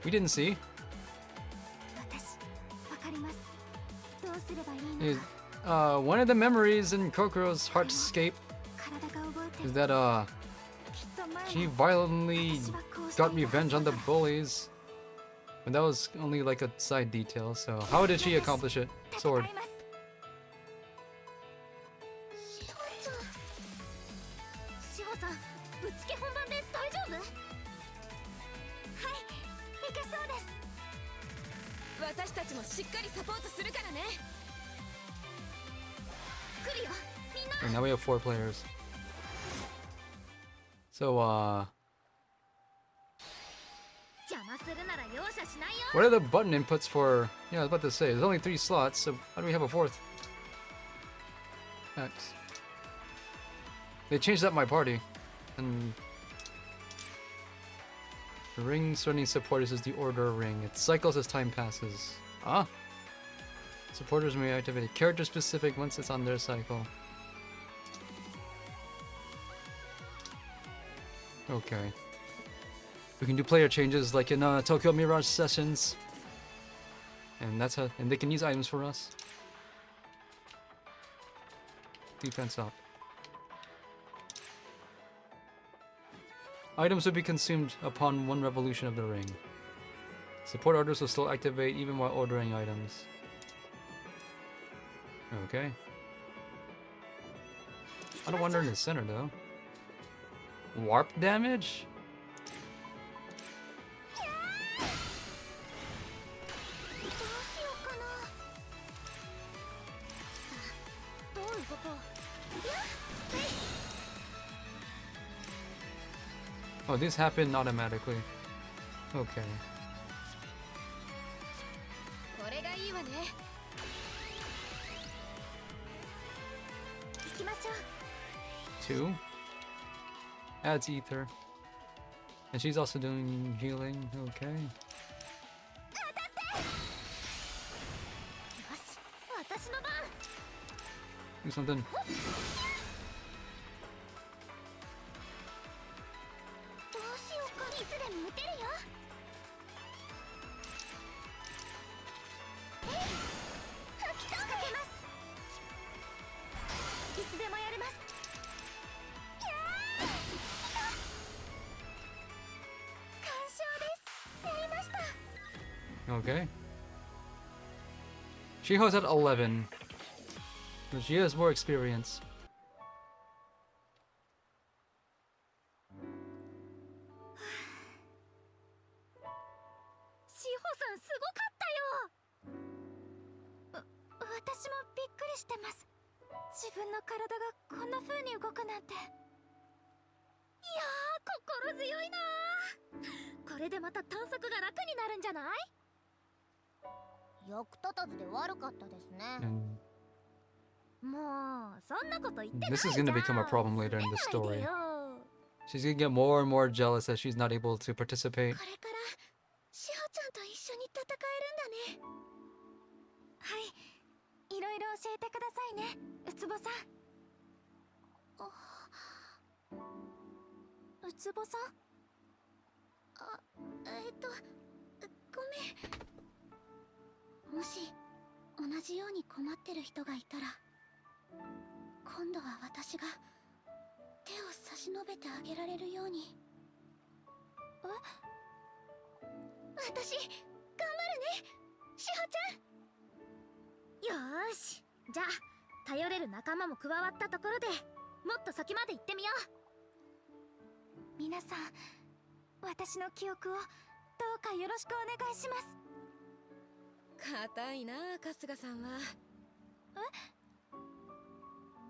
We didn't see. 私、わかります。どうすればいいの Is, か。 one of the memories in Kokoro's Heartscape 体が覚えて is る。 that きっと前 she も violently 私はこうしてい got たは revenge ず on the だ。 bullies. But that was only like a side detail, so how did she accomplish it? 戦 Sword. います。志保ちゃん。志保さん、ぶっつけ本番で大丈夫？はい、いけそうです。私たちもしっかりサポートするからね。来るよ、みんな。 And now we have 4 players. So, 邪魔するなら容赦しないよ。 what are the button inputs for... Yeah, I was about to say, there's only 3 slots, so how do we have a 4th? X. They changed up my party. And... The ring surrounding supporters is the order ring. It cycles as time passes. Ah! Supporters may activate a character specific once it's on their cycle. Okay. We can do player changes like in Tokyo Mirage sessions. And that's how, and they can use items for us. Defense up. Items would be consumed upon 1 revolution of the ring. Support orders will still activate even while ordering items. Okay. I don't wander in the center though. Warp damage? どうしようかな。さあ、どう動こう。やっ、Oh, these happen automatically. Okay. これがいいわね。行きましょう。 2 adds ether. And she's also doing healing. Okay. よし、私の番。 Do something. どうしようか。いつでも打てるよ。えい、吹き飛んでます。いつでもやれます。いやー、完勝です。やりました。 Okay. Shiho's at 11. But she has more experience. 志保さんすごかったよ。私もびっくりしてます。自分の体がこんな風に動くなんて。いやー、心強いなー。これでまた探索が楽になるんじゃない？役立たずで悪かったですね。 And もうそんなこと言ってないじゃん。 this is gonna become a problem later in the 責めない story. でよ。 She's gonna get more and more jealous that she's not able to participate. これからしほちゃんと一緒に戦えるんだね。はい、いろいろ教えてくださいね、ウツボさん。ウツボさん？ごめん。もし同じように困ってる人がいたら、今度は私が手を差し伸べてあげられるように。私、頑張るね、しほちゃん。よーし、じゃあ頼れる仲間も加わったところでもっと先まで行ってみよう。皆さん、私の記憶をどうかよろしくお願いします。硬いなあ、春日さんは。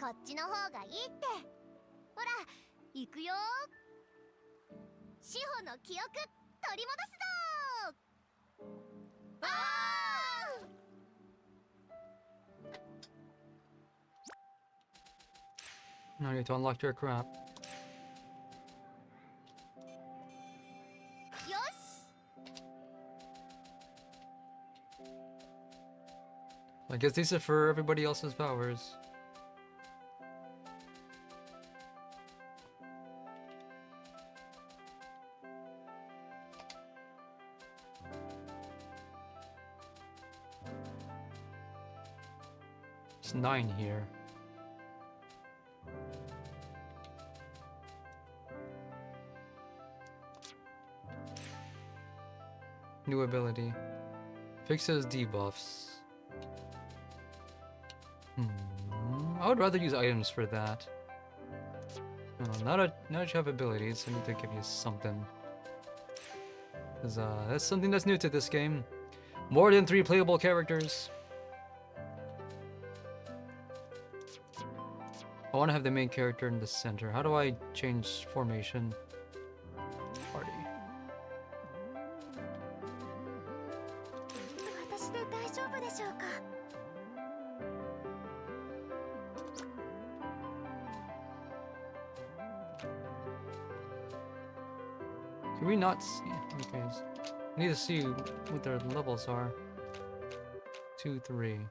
こっちの方がいいって。ほら、行くよ。志保の記憶取り戻すぞ。あー。 Now you need to unlock your crap. よし。 I guess these are for everybody else's powers. It's 9 here. New ability. Fixes debuffs. I would rather use items for that. Oh, now that you have abilities, I need to give you something. 'Cause, that's something that's new to this game. More than 3 playable characters. I want to have the main character in the center. How do I change formation? Party. 私で大丈夫でしょうか。 Can we not see? Okay. I need to see what their levels are. 2, 3.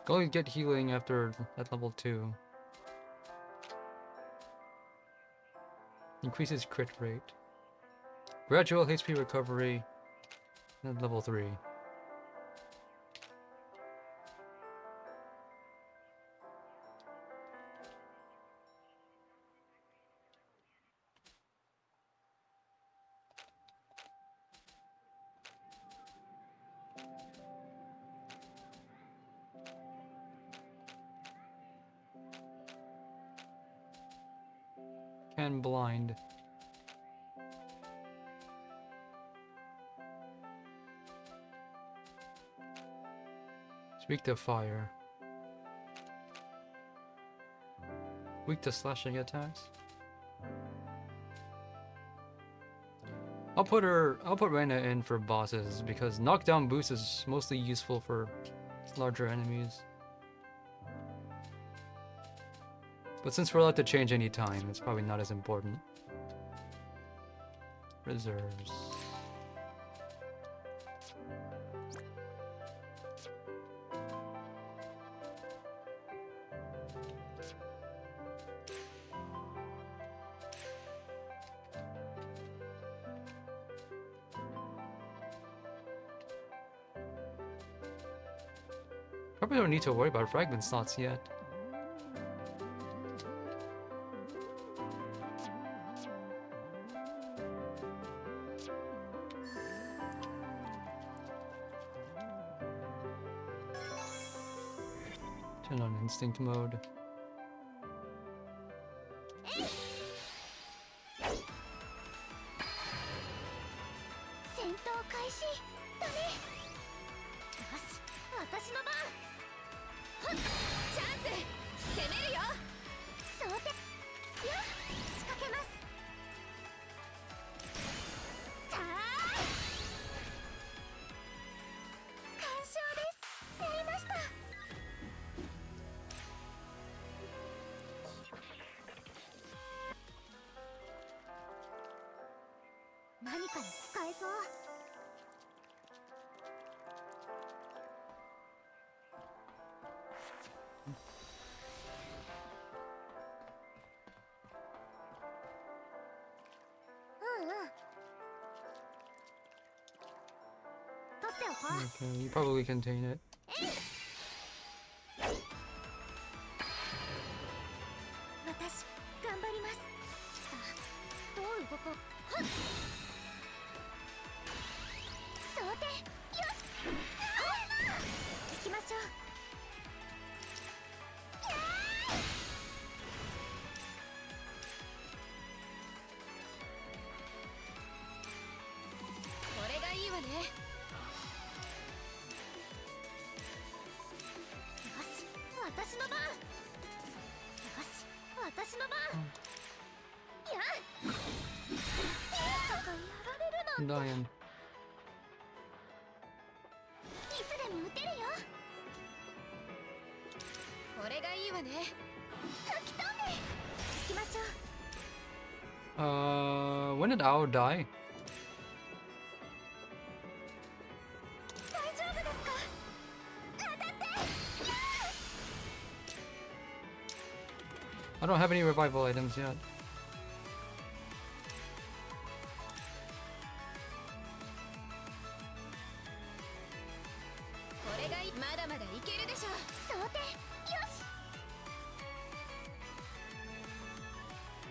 Go and get healing after at level 2. Increases crit rate. Gradual HP recovery at level 3. and blind. It's weak to fire. Weak to slashing attacks. I'll put Reyna in for bosses because knockdown boost is mostly useful for larger enemies. But since we're allowed to change any time, it's probably not as important. Reserves. Probably don't need to worry about fragment slots yet. Turn on instinct mode. 戦闘開始だね。よし、私の番。はっ、チャンス、攻めるよ。そうて、よ、仕掛けます。チャー完勝です。やりました。何かに使えそう。取っておこう。 Okay, you probably contain it. 私頑張ります。さあ、どう動こう。はっ、想定、よし、行きましょう。これがいいわね。よし、私の番。よし、私の番。やっ、まさかやられるなんて。 I'm dying. いつでも撃てるよ。これがいいわね。吹き飛んで行きましょう。 When did Ao die? 大丈夫ですか。当たって。 I don't have any revival items yet. これがいい。まだまだいけるでしょ。想定、よし。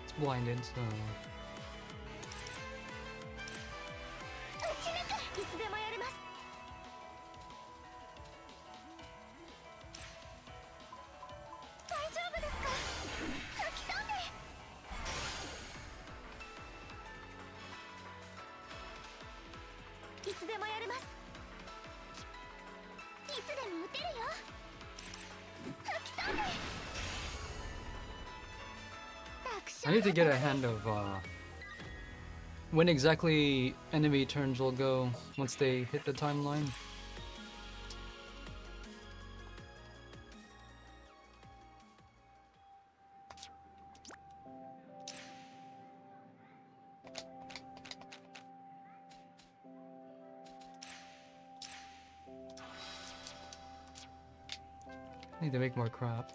It's blinded, so 撃ち抜く。いつでもやれます。大丈夫ですか。吹き飛んで。いつでもやれます。いつでも撃てるよ。吹き飛んで。 I need to get a hand of when exactly enemy turns will go once they hit the timeline. Need to make more crap.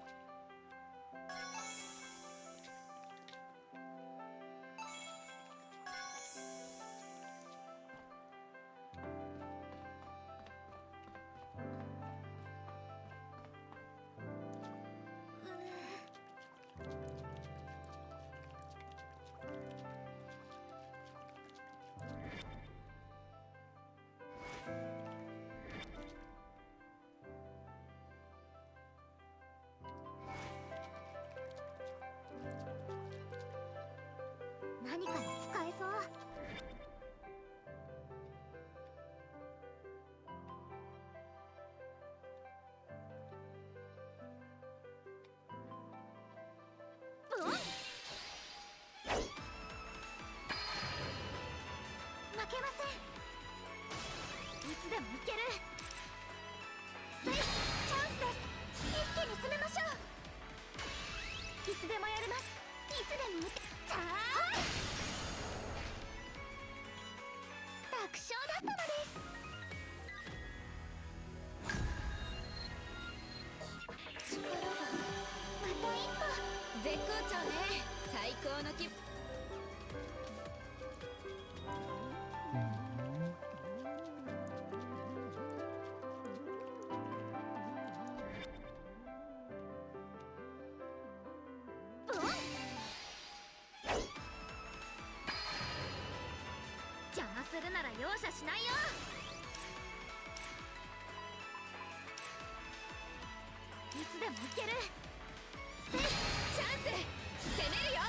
何かに使えそう。ブオン。負けません。いつでもいける。チャンスです。一気に攻めましょう。いつでもやれます。いつでもチャー楽勝だったのです。力がまた一歩。絶好調ね。最高の気分。ブオン。邪魔するなら容赦しないよ。いつでもいける。チャンス攻めるよ。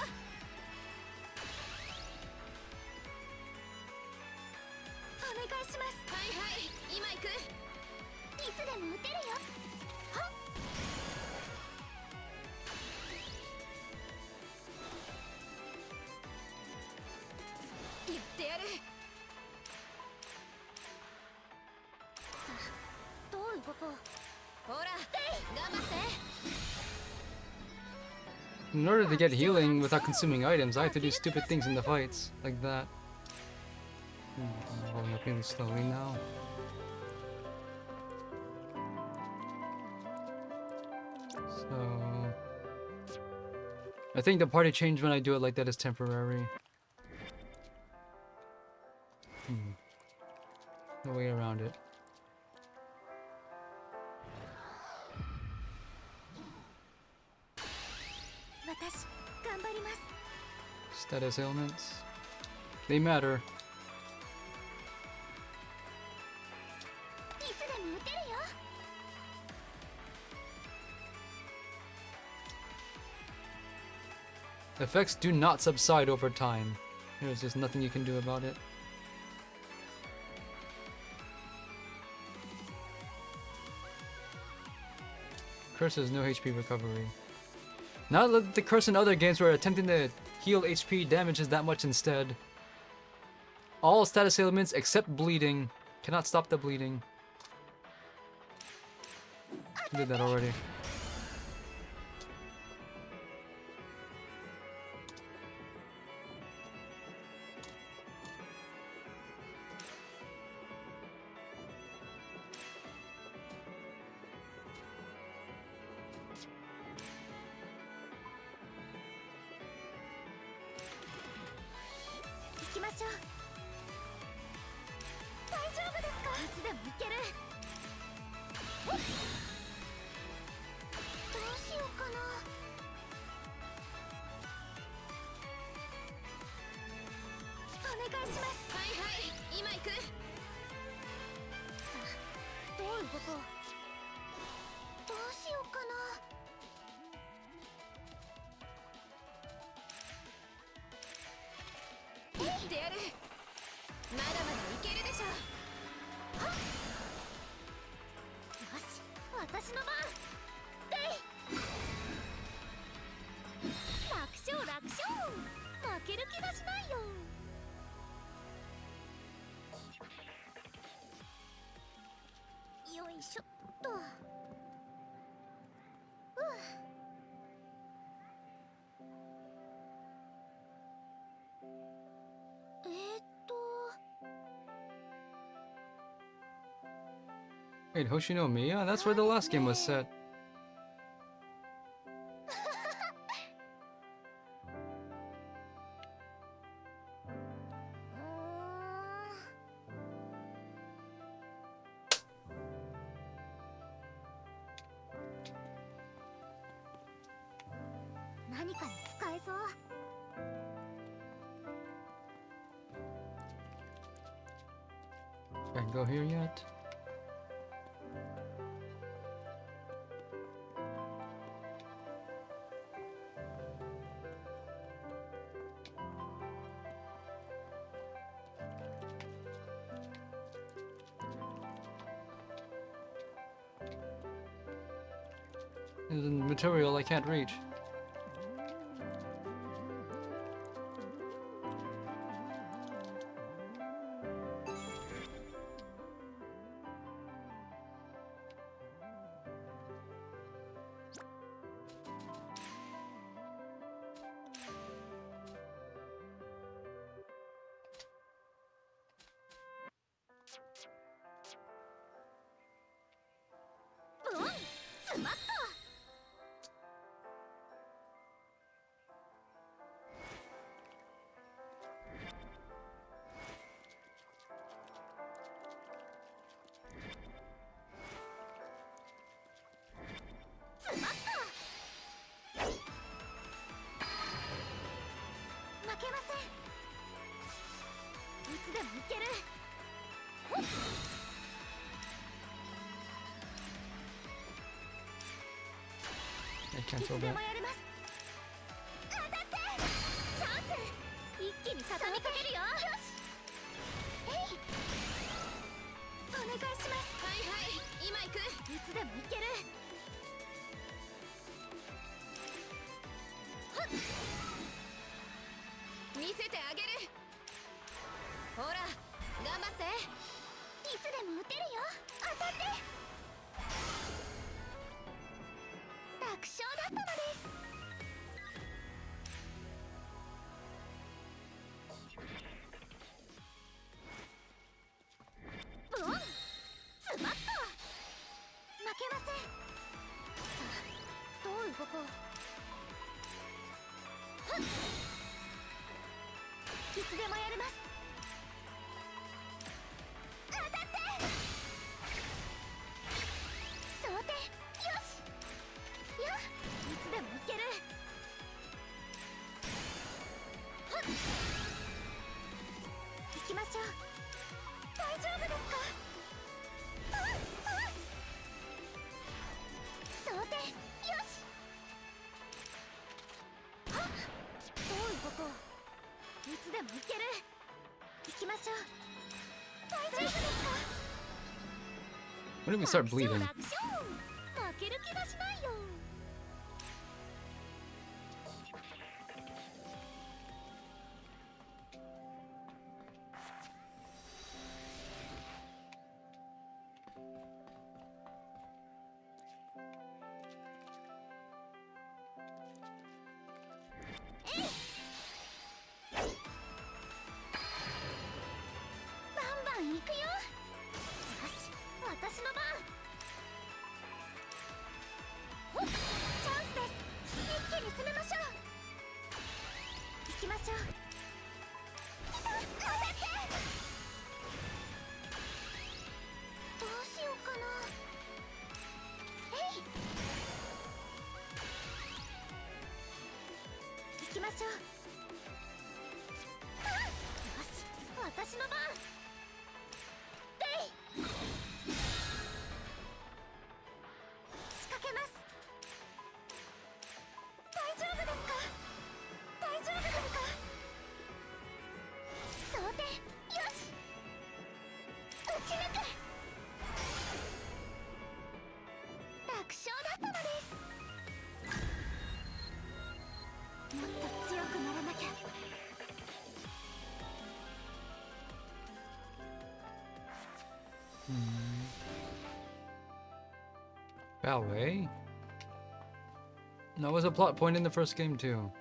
お願いします。はいはい、今行く。いつでも撃てるよ。はっ。やってやる。さあ、どう動こう。ほら頑張って。 In order to get healing without consuming items, I have to do stupid things in the fights, like that. I'm rolling up really slowly now. So... I think the party change when I do it like that is temporary. No way around it. Status ailments. They matter. いつでも撃てるよ。Effects do not subside over time. There's just nothing you can do about it. Curse has no HP recovery. Now that the curse in other games where attempting to heal HP damages that much instead. All status ailments except bleeding cannot stop the bleeding. I did that already. Wait, Hoshinomiya? That's where the last game was set. Can't go here yet. is material I can't reach. I cancel that. 一気に畳みかけるよ。よし。えい。お願いします。はいはい、今行く。いつでも行ける。はっ。見せてあげる。ほら、頑張って。いつでも打てるよ。当たって。楽勝だったのです。ボン！ズバッと！負けません。さあ、どう動こう。はっ！いつでもやれます。当たって！想定！よし！やっ！いつでもいける。はっ！行きましょう。大丈夫ですか？想定よし。はっ！どう動こう。いつでもいける。行きましょう。大丈夫ですか？ When did we start bleeding? 楽勝負ける気がしないよ。バンバン行くよ。よし、私の番。おっ、チャンスです。一気に攻めましょう。行きましょう。当たって。どうしようかな。えい。行きましょう。よし、私の番。でい。仕掛けます。大丈夫ですか？大丈夫ですか？想定よし。打ち抜く。楽勝だったのです。もっと強くならなきゃ。Ballet? That was a plot point in the first game too. うん。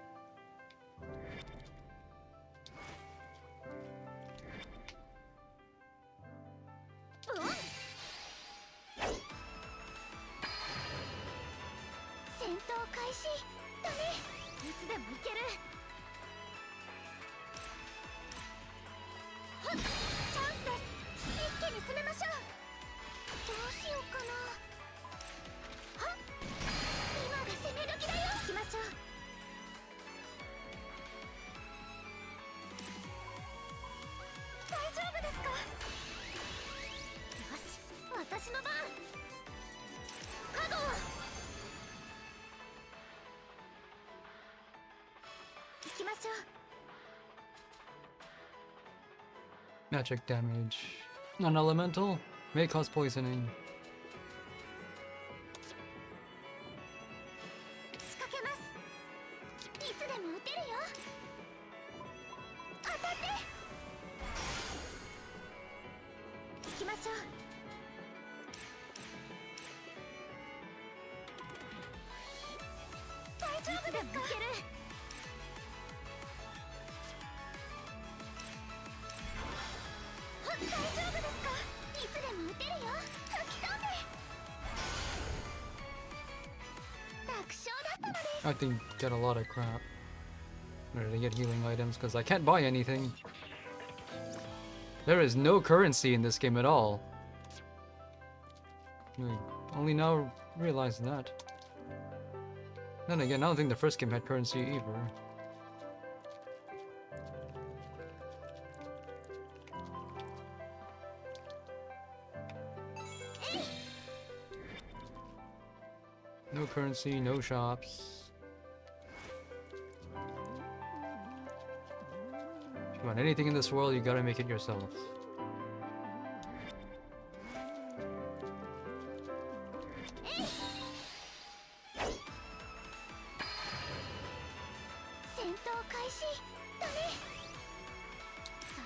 戦闘開始だね。いつでもいける。はっ！チャンスです。一気に攻めましょう。どうしようかな。はっ！今が攻め時だよ。行きましょう。大丈夫ですか？よし、私の番。加護！行きましょう。 Magic damage. Non-elemental? May cause poisoning. も撃てるよ。当たって行きましょう。大丈夫ですか？いける。大丈夫ですか？いつでも撃てるよ。吹き飛んで。楽勝だったのです。 I have to get a lot of crap in order to get healing items because I can't buy anything. There is no currency in this game at all. I only now realize that. Then again, I don't think the first game had currency either. No currency, no shops. If you want anything in this world, you gotta make it yourself. 戦闘開始だね。さあ、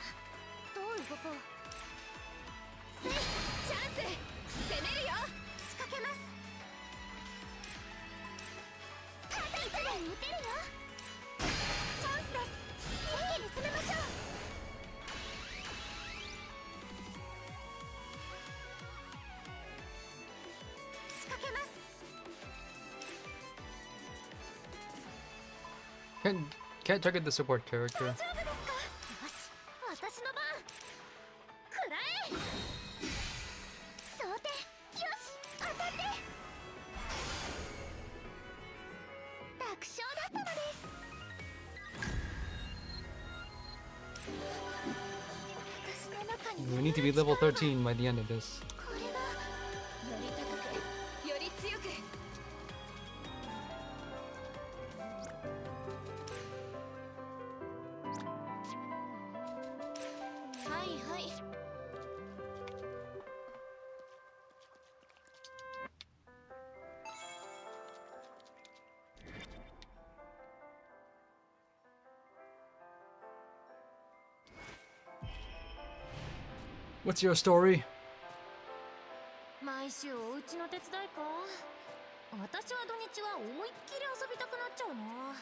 どう動こう。チャンス攻めるよ。仕掛けます。いつでも撃てるよ。チャンスです。一気に攻めましょう。仕掛けます。 Can't target the support character. 大丈夫ですか？よし、私の番。くらえ。想定。よし、当たって。楽勝だったのです。私の中に We need to be level 13 by the end of this. これがより高くより強く。はいはい。 What's your story? 毎週お家の手伝いか。私は土日は思いっきり遊びたくなっちゃうな。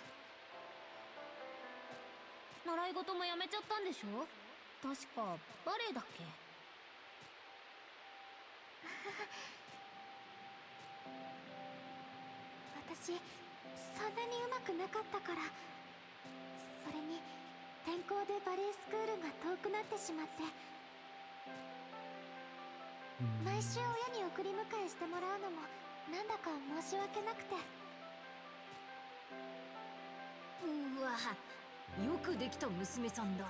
習い事もやめちゃったんでしょ？確かバレエだっけ？私そんなに上手くなかったから。それに転校でバレエスクールが遠くなってしまって、毎週親に送り迎えしてもらうのもなんだか申し訳なくて。うわ、よくできた娘さんだ。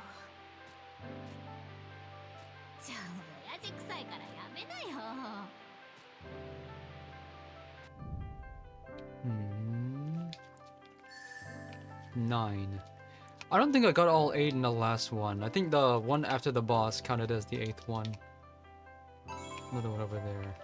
じゃあ親父臭いからやめなよ。9. I don't think I got all 8 in the last one. I think the one after the boss counted as the 8th one. Another one over there.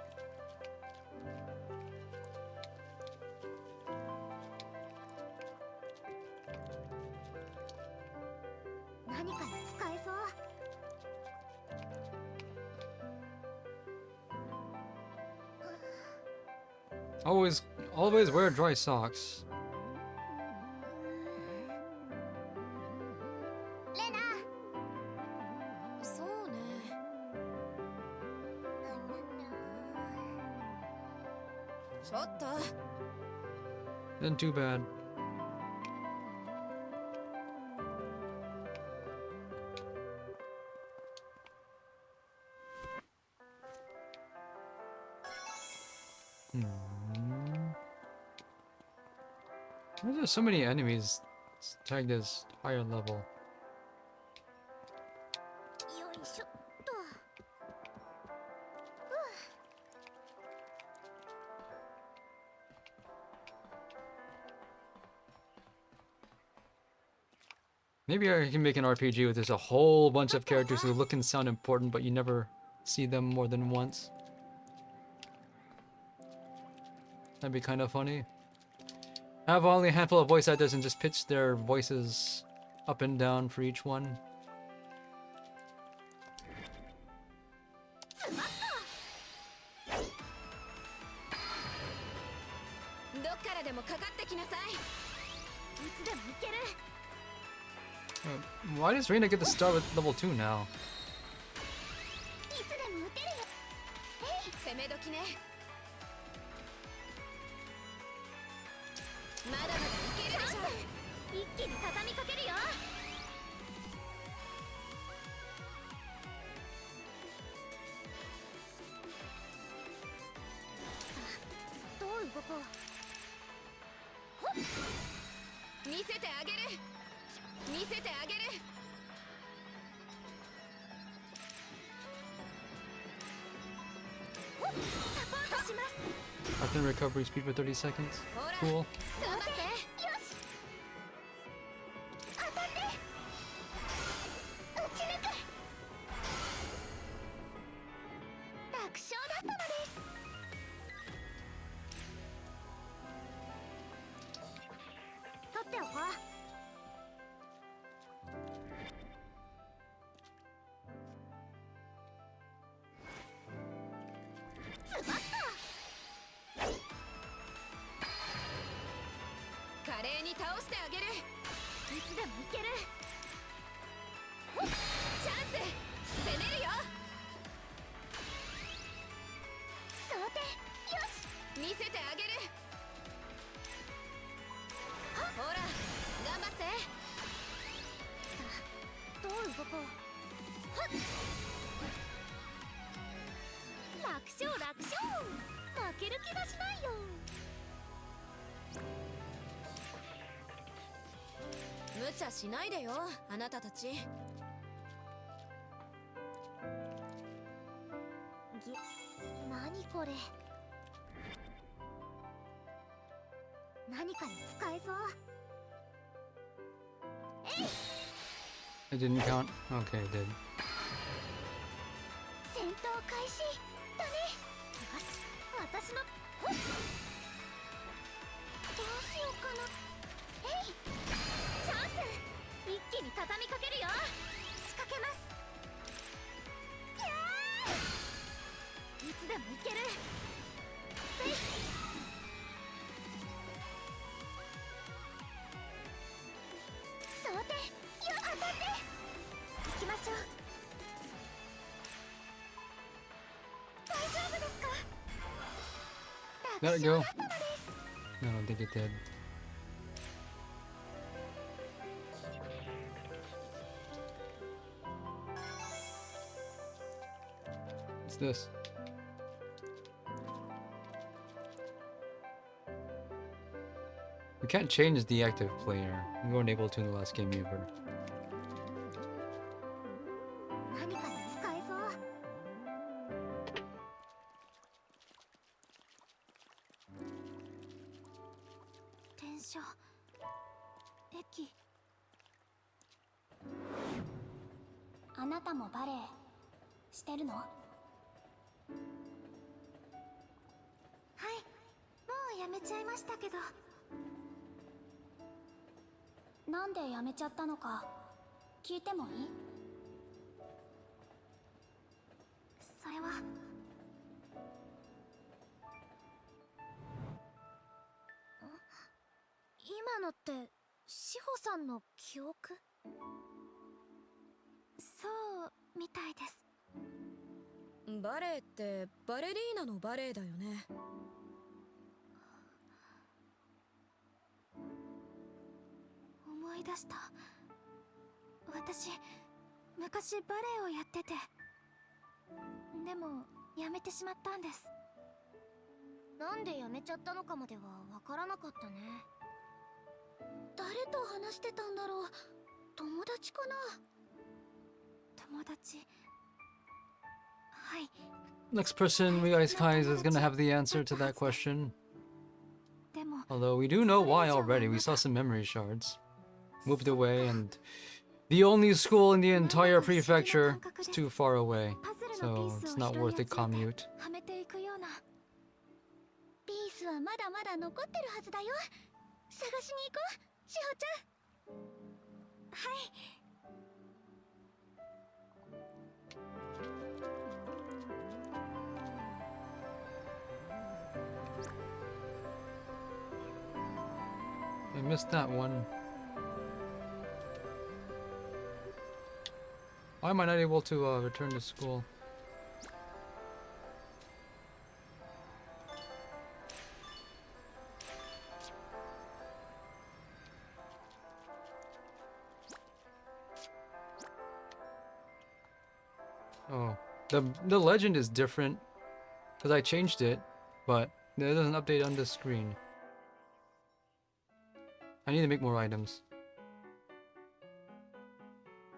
Always wear dry socks. レナ。そうね。ちょっと。 Then too bad. Why are there so many enemies tagged as higher level? よいしょっと。 Maybe I can make an RPG where there's a whole bunch of characters who look and sound important, but you never see them more than once. That'd be kind of funny. have only a handful of voice actors and just pitch their voices up and down for each one. Why does Reina get the star with level 2 now? いつでも撃てるよ。攻め時ね。まだまだいけるでしょ。一気に畳みかけるよ。どう動こう。見せてあげる。見せてあげる。サポートします。 After recovery speed for 30 seconds. Cool. 頑張って。よし。当たって。撃ち抜く。楽勝だったのです。取っておこう。華麗に倒してあげる。いつでもいける。チャンス。攻めるよ。想定。よし。見せてあげる。ほら、頑張って。どう動こう。はっ。楽勝楽勝。負ける気がしないよ。無茶しないでよ、あなたたち。何これ。何かに使えそう。 It didn't count? Okay, it did. 戦闘開始だね。よし、私の。ほっ。どうしようかな。チャンス。一気に畳みかけるよ。仕掛けます。いつでもいける。せい。想定。よ、当たって。行きましょう。大丈夫ですか。 Let it go. No, I don't think it did. What's this? We can't change the active player. We weren't able to in the last game either. 何かに使えそう。電車、駅。あなたもバレエしてるの？はい、もうやめちゃいましたけど。なんでやめちゃったのか聞いてもいい？それは。今のって志保さんの記憶？そうみたいです。バレエってバレリーナのバレエだよね。思い出した。私昔バレエをやってて、でもやめてしまったんです。なんでやめちゃったのかまではわからなかったね。誰と話してたんだろう。友達かな。友達。はい。 Next person, we guys is gonna have the answer to that question. でも Although we do know why already. We saw some memory shards. Moved away, and the only school in the entire prefecture is too far away. パズルの So ピース it's を not 拾い worth the 集めて commute. はめていくような。ピースはまだまだ残ってるはずだよ。探しに行こう、志保ちゃん。はい。I missed that one. Why am I not able to return to school? Oh, the legend is different because I changed it, but it doesn't update on the screen. I need to make more items.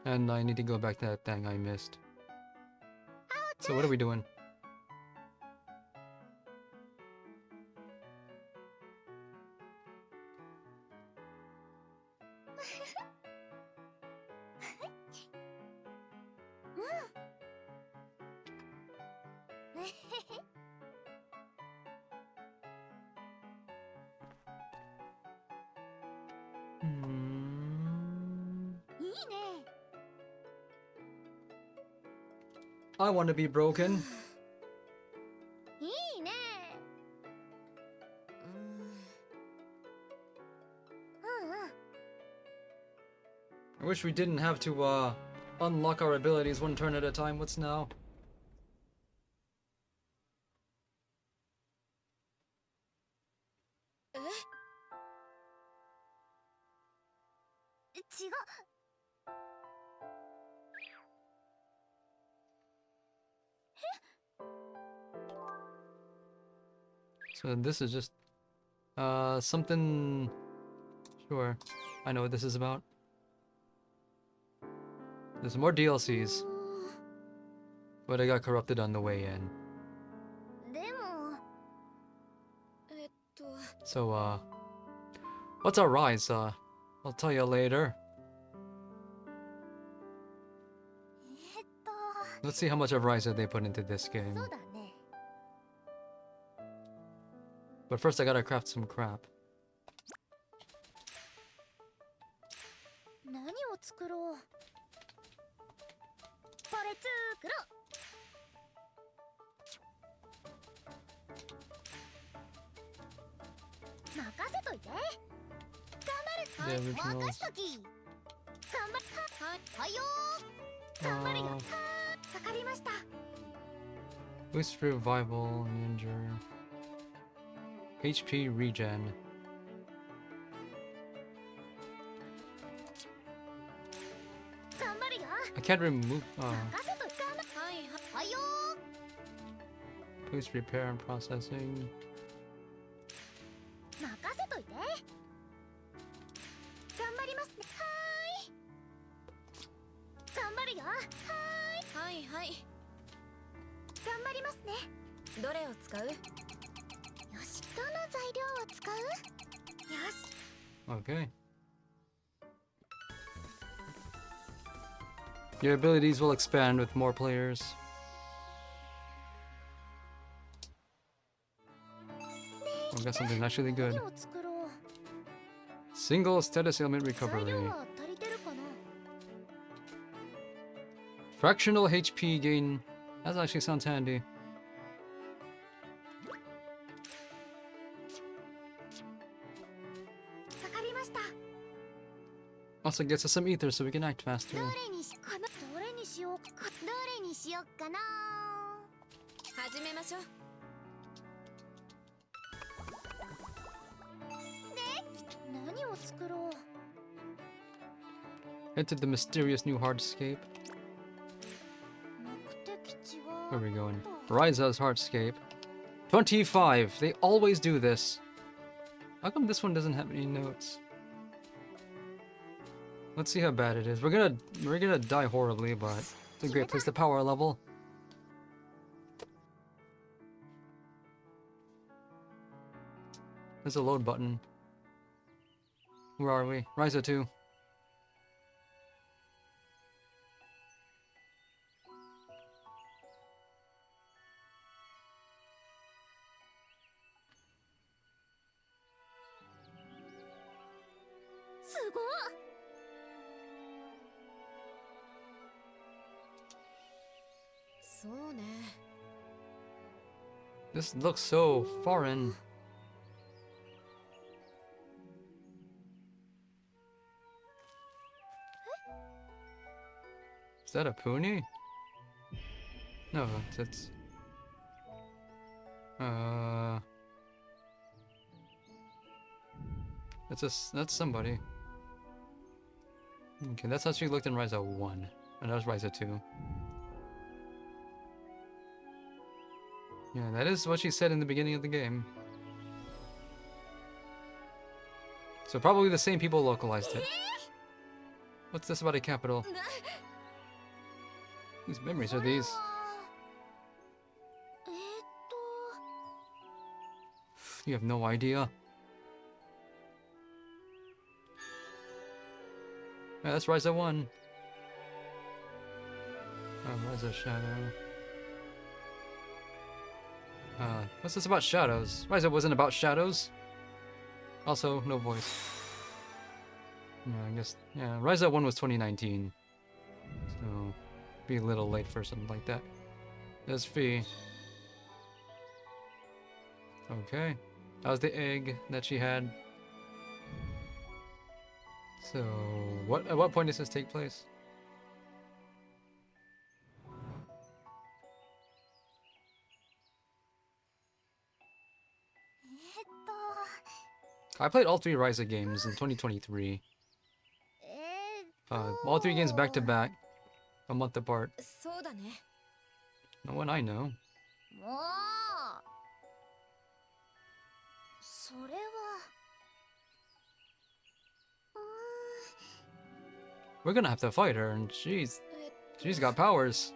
And I need to go back to that thing I missed. So what are we doing? I want to be broken. いいね。I wish we didn't have to unlock our abilities one turn at a time. What's now? So this is just something. Sure, I know what this is about. There's more DLCs, but I got corrupted on the way in. でも、So what's our rise? I'll tell you later. Let's see how much of rise that they put into this game. そうだね。 But first I gotta craft some crap. 何を作ろう。これ作ろう。任せといて。頑張る。 The はい、 originals. 任しとき。頑張る。はい、はいよー。頑張るよ。わかりました。 Boost revival, ninja. HP regen. 頑張るよ。 I can't remove. 任せといて。はいはいよー。 Boost repair and processing. 任せといて。頑張りますね。はーい。頑張るよ。はーい。はいはい。頑張りますね。どれを使う？よし、どの材料を使う？よし。 Okay. Your abilities will expand with more players. I've got something actually good. 何を作ろう。 Single status ailment 材 recovery. 料は足りてるかな。 Fractional HP gain. That actually sounds handy. わかりました。 Also gets us some ether so we can act faster. どれにしかな。どれにしようか。どれにしようかな。始めましょう。何を作ろう。 Enter the mysterious new hardscape. 目的地は。 Where are we going? Ryza's hardscape. 25. They always do this. How come this one doesn't have any notes? Let's see how bad it is. We're gonna die horribly, but it's a great place to power level. There's a load button. Where are we? Ryza 2. ごっ。 そうね。 This looks so foreign. Is that a pony? No, it's that's somebody. Okay, that's how she looked in Ryza 1. And that was Ryza 2. Yeah, that is what she said in the beginning of the game. So probably the same people localized it. What's this about a capital? Whose memories are these? と You have no idea. Yeah, that's Ryza 1. Ryza Shadow. What's this about shadows? Ryza wasn't about shadows. Also, no voice. Yeah, I guess. Yeah, Ryza 1 was 2019. So, be a little late for something like that. There's Fee. Okay. That was the egg that she had. So, at what point does this take place? I played all 3 Ryza games in 2023. All 3 games back to back, a month apart. そうだね。 No one I know. もうそれはう We're gonna have to fight her, and she's got powers.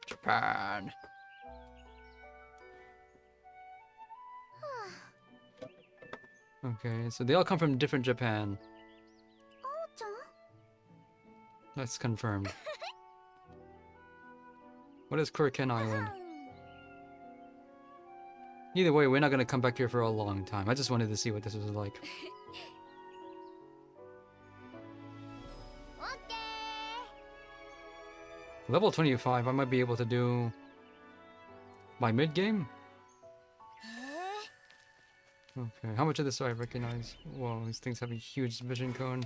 Japan. Okay, so they all come from different Japan. ちゃん That's confirmed. What is Kuriken Island? Either way, we're not gonna come back here for a long time. I just wanted to see what this was like. オッケ Level 25, I might be able to do by mid game. ー。 Okay, how much of this do I recognize? Whoa, these things have a huge vision cone.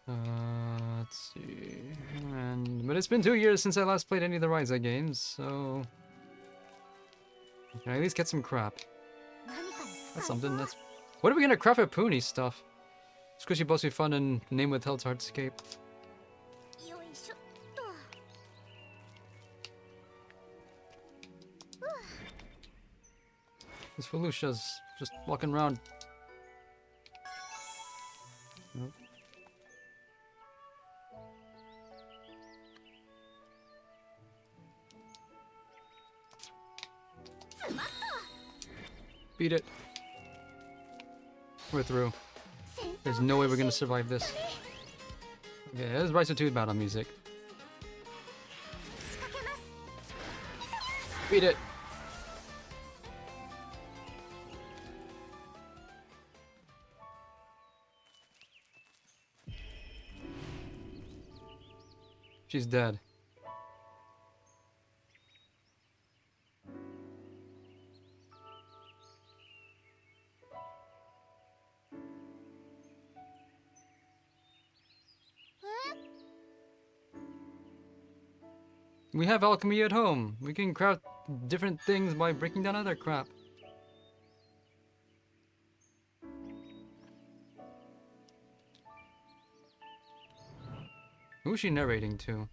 Let's see. But it's been 2 years since I last played any of the Ryza games, so I can at least get some crap. 何かに That's 使え something. That's. What are we gonna craft with Puni stuff? Squishy bossy fun and name withheld hardscape. よいしょっと。 This Felucia's just walking around. Nope. Beat it. We're through. There's no way we're gonna survive this. Okay, there's Ryza 2 battle music. 仕掛けます。 Beat it. She's dead. We have alchemy at home. We can craft different things by breaking down other crap. Who's she narrating to?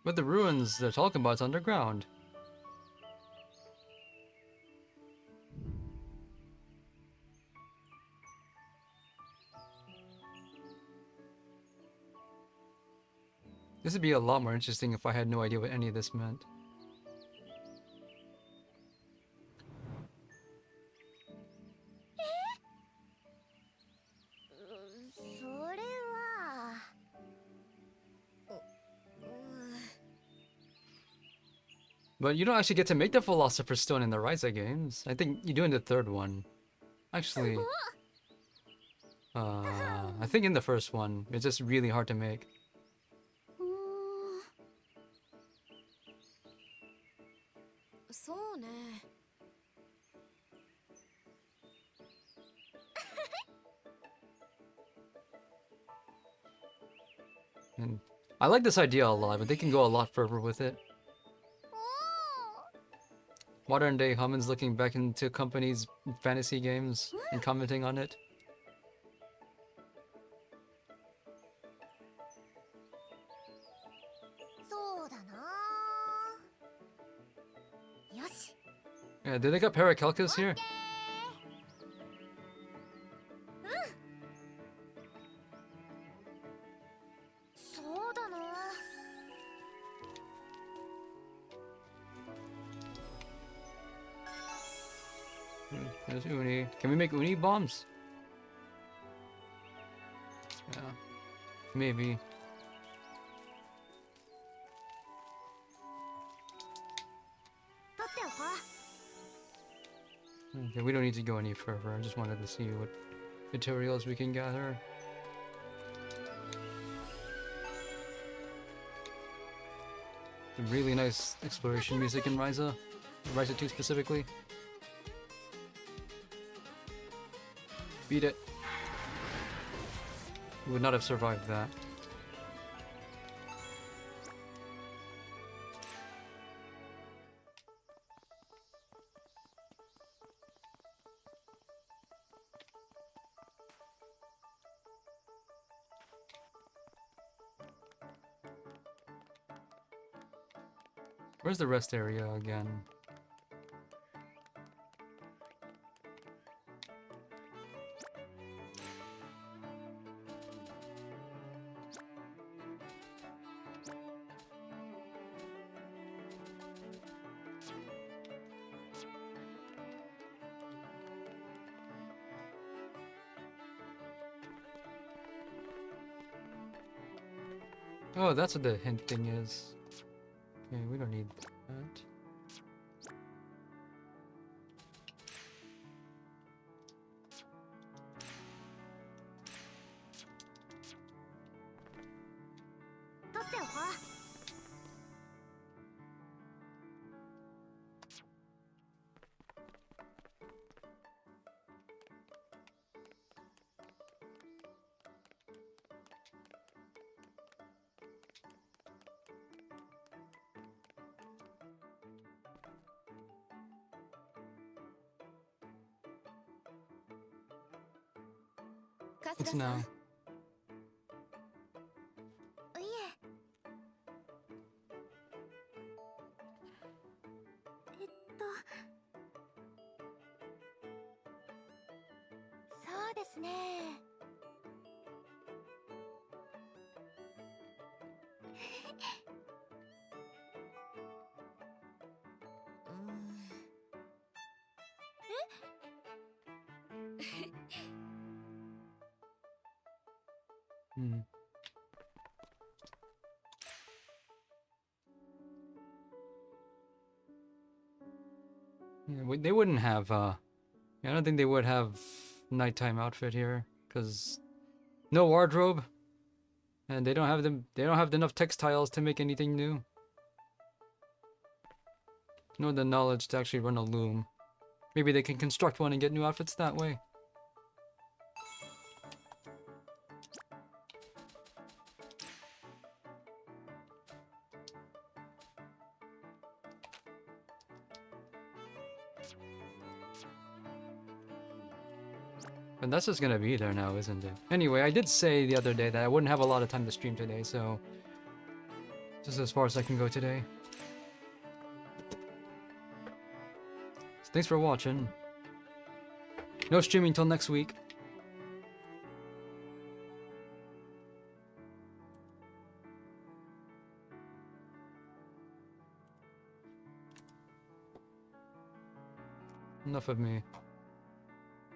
But the ruins they're talking about is underground. This would be a lot more interesting if I had no idea what any of this meant. それは But you don't actually get to make the Philosopher's Stone in the Ryza games. I think you do in the third one. Actually, I think in the first one, it's just really hard to make. そうね。 And I like this idea a lot, but they can go a lot further with it. Modern day Humans looking back into companies' fantasy games and commenting on it. そうだなよし Yeah, did they got Paracalcus here? そうだな There's Uni. Can we make Uni bombs? Yeah. Maybe. 取っておこう Okay, we don't need to go any further. I just wanted to see what materials we can gather. Some really nice exploration music in Ryza. Ryza 2 specifically. Beat it. We would not have survived that. Where's the rest area again? Oh, that's what the hint thing is. Okay, we don't need that. It's now. いえそうですねHmm. Yeah, they wouldn't have, I don't think they would have nighttime outfit here, because no wardrobe, and they don't have enough textiles to make anything new. Nor the knowledge to actually run a loom. Maybe they can construct one and get new outfits that way. But that's just gonna be there now, isn't it? Anyway, I did say the other day that I wouldn't have a lot of time to stream today, so This is as far as I can go today. So thanks for watching. No streaming till next week. Enough of me.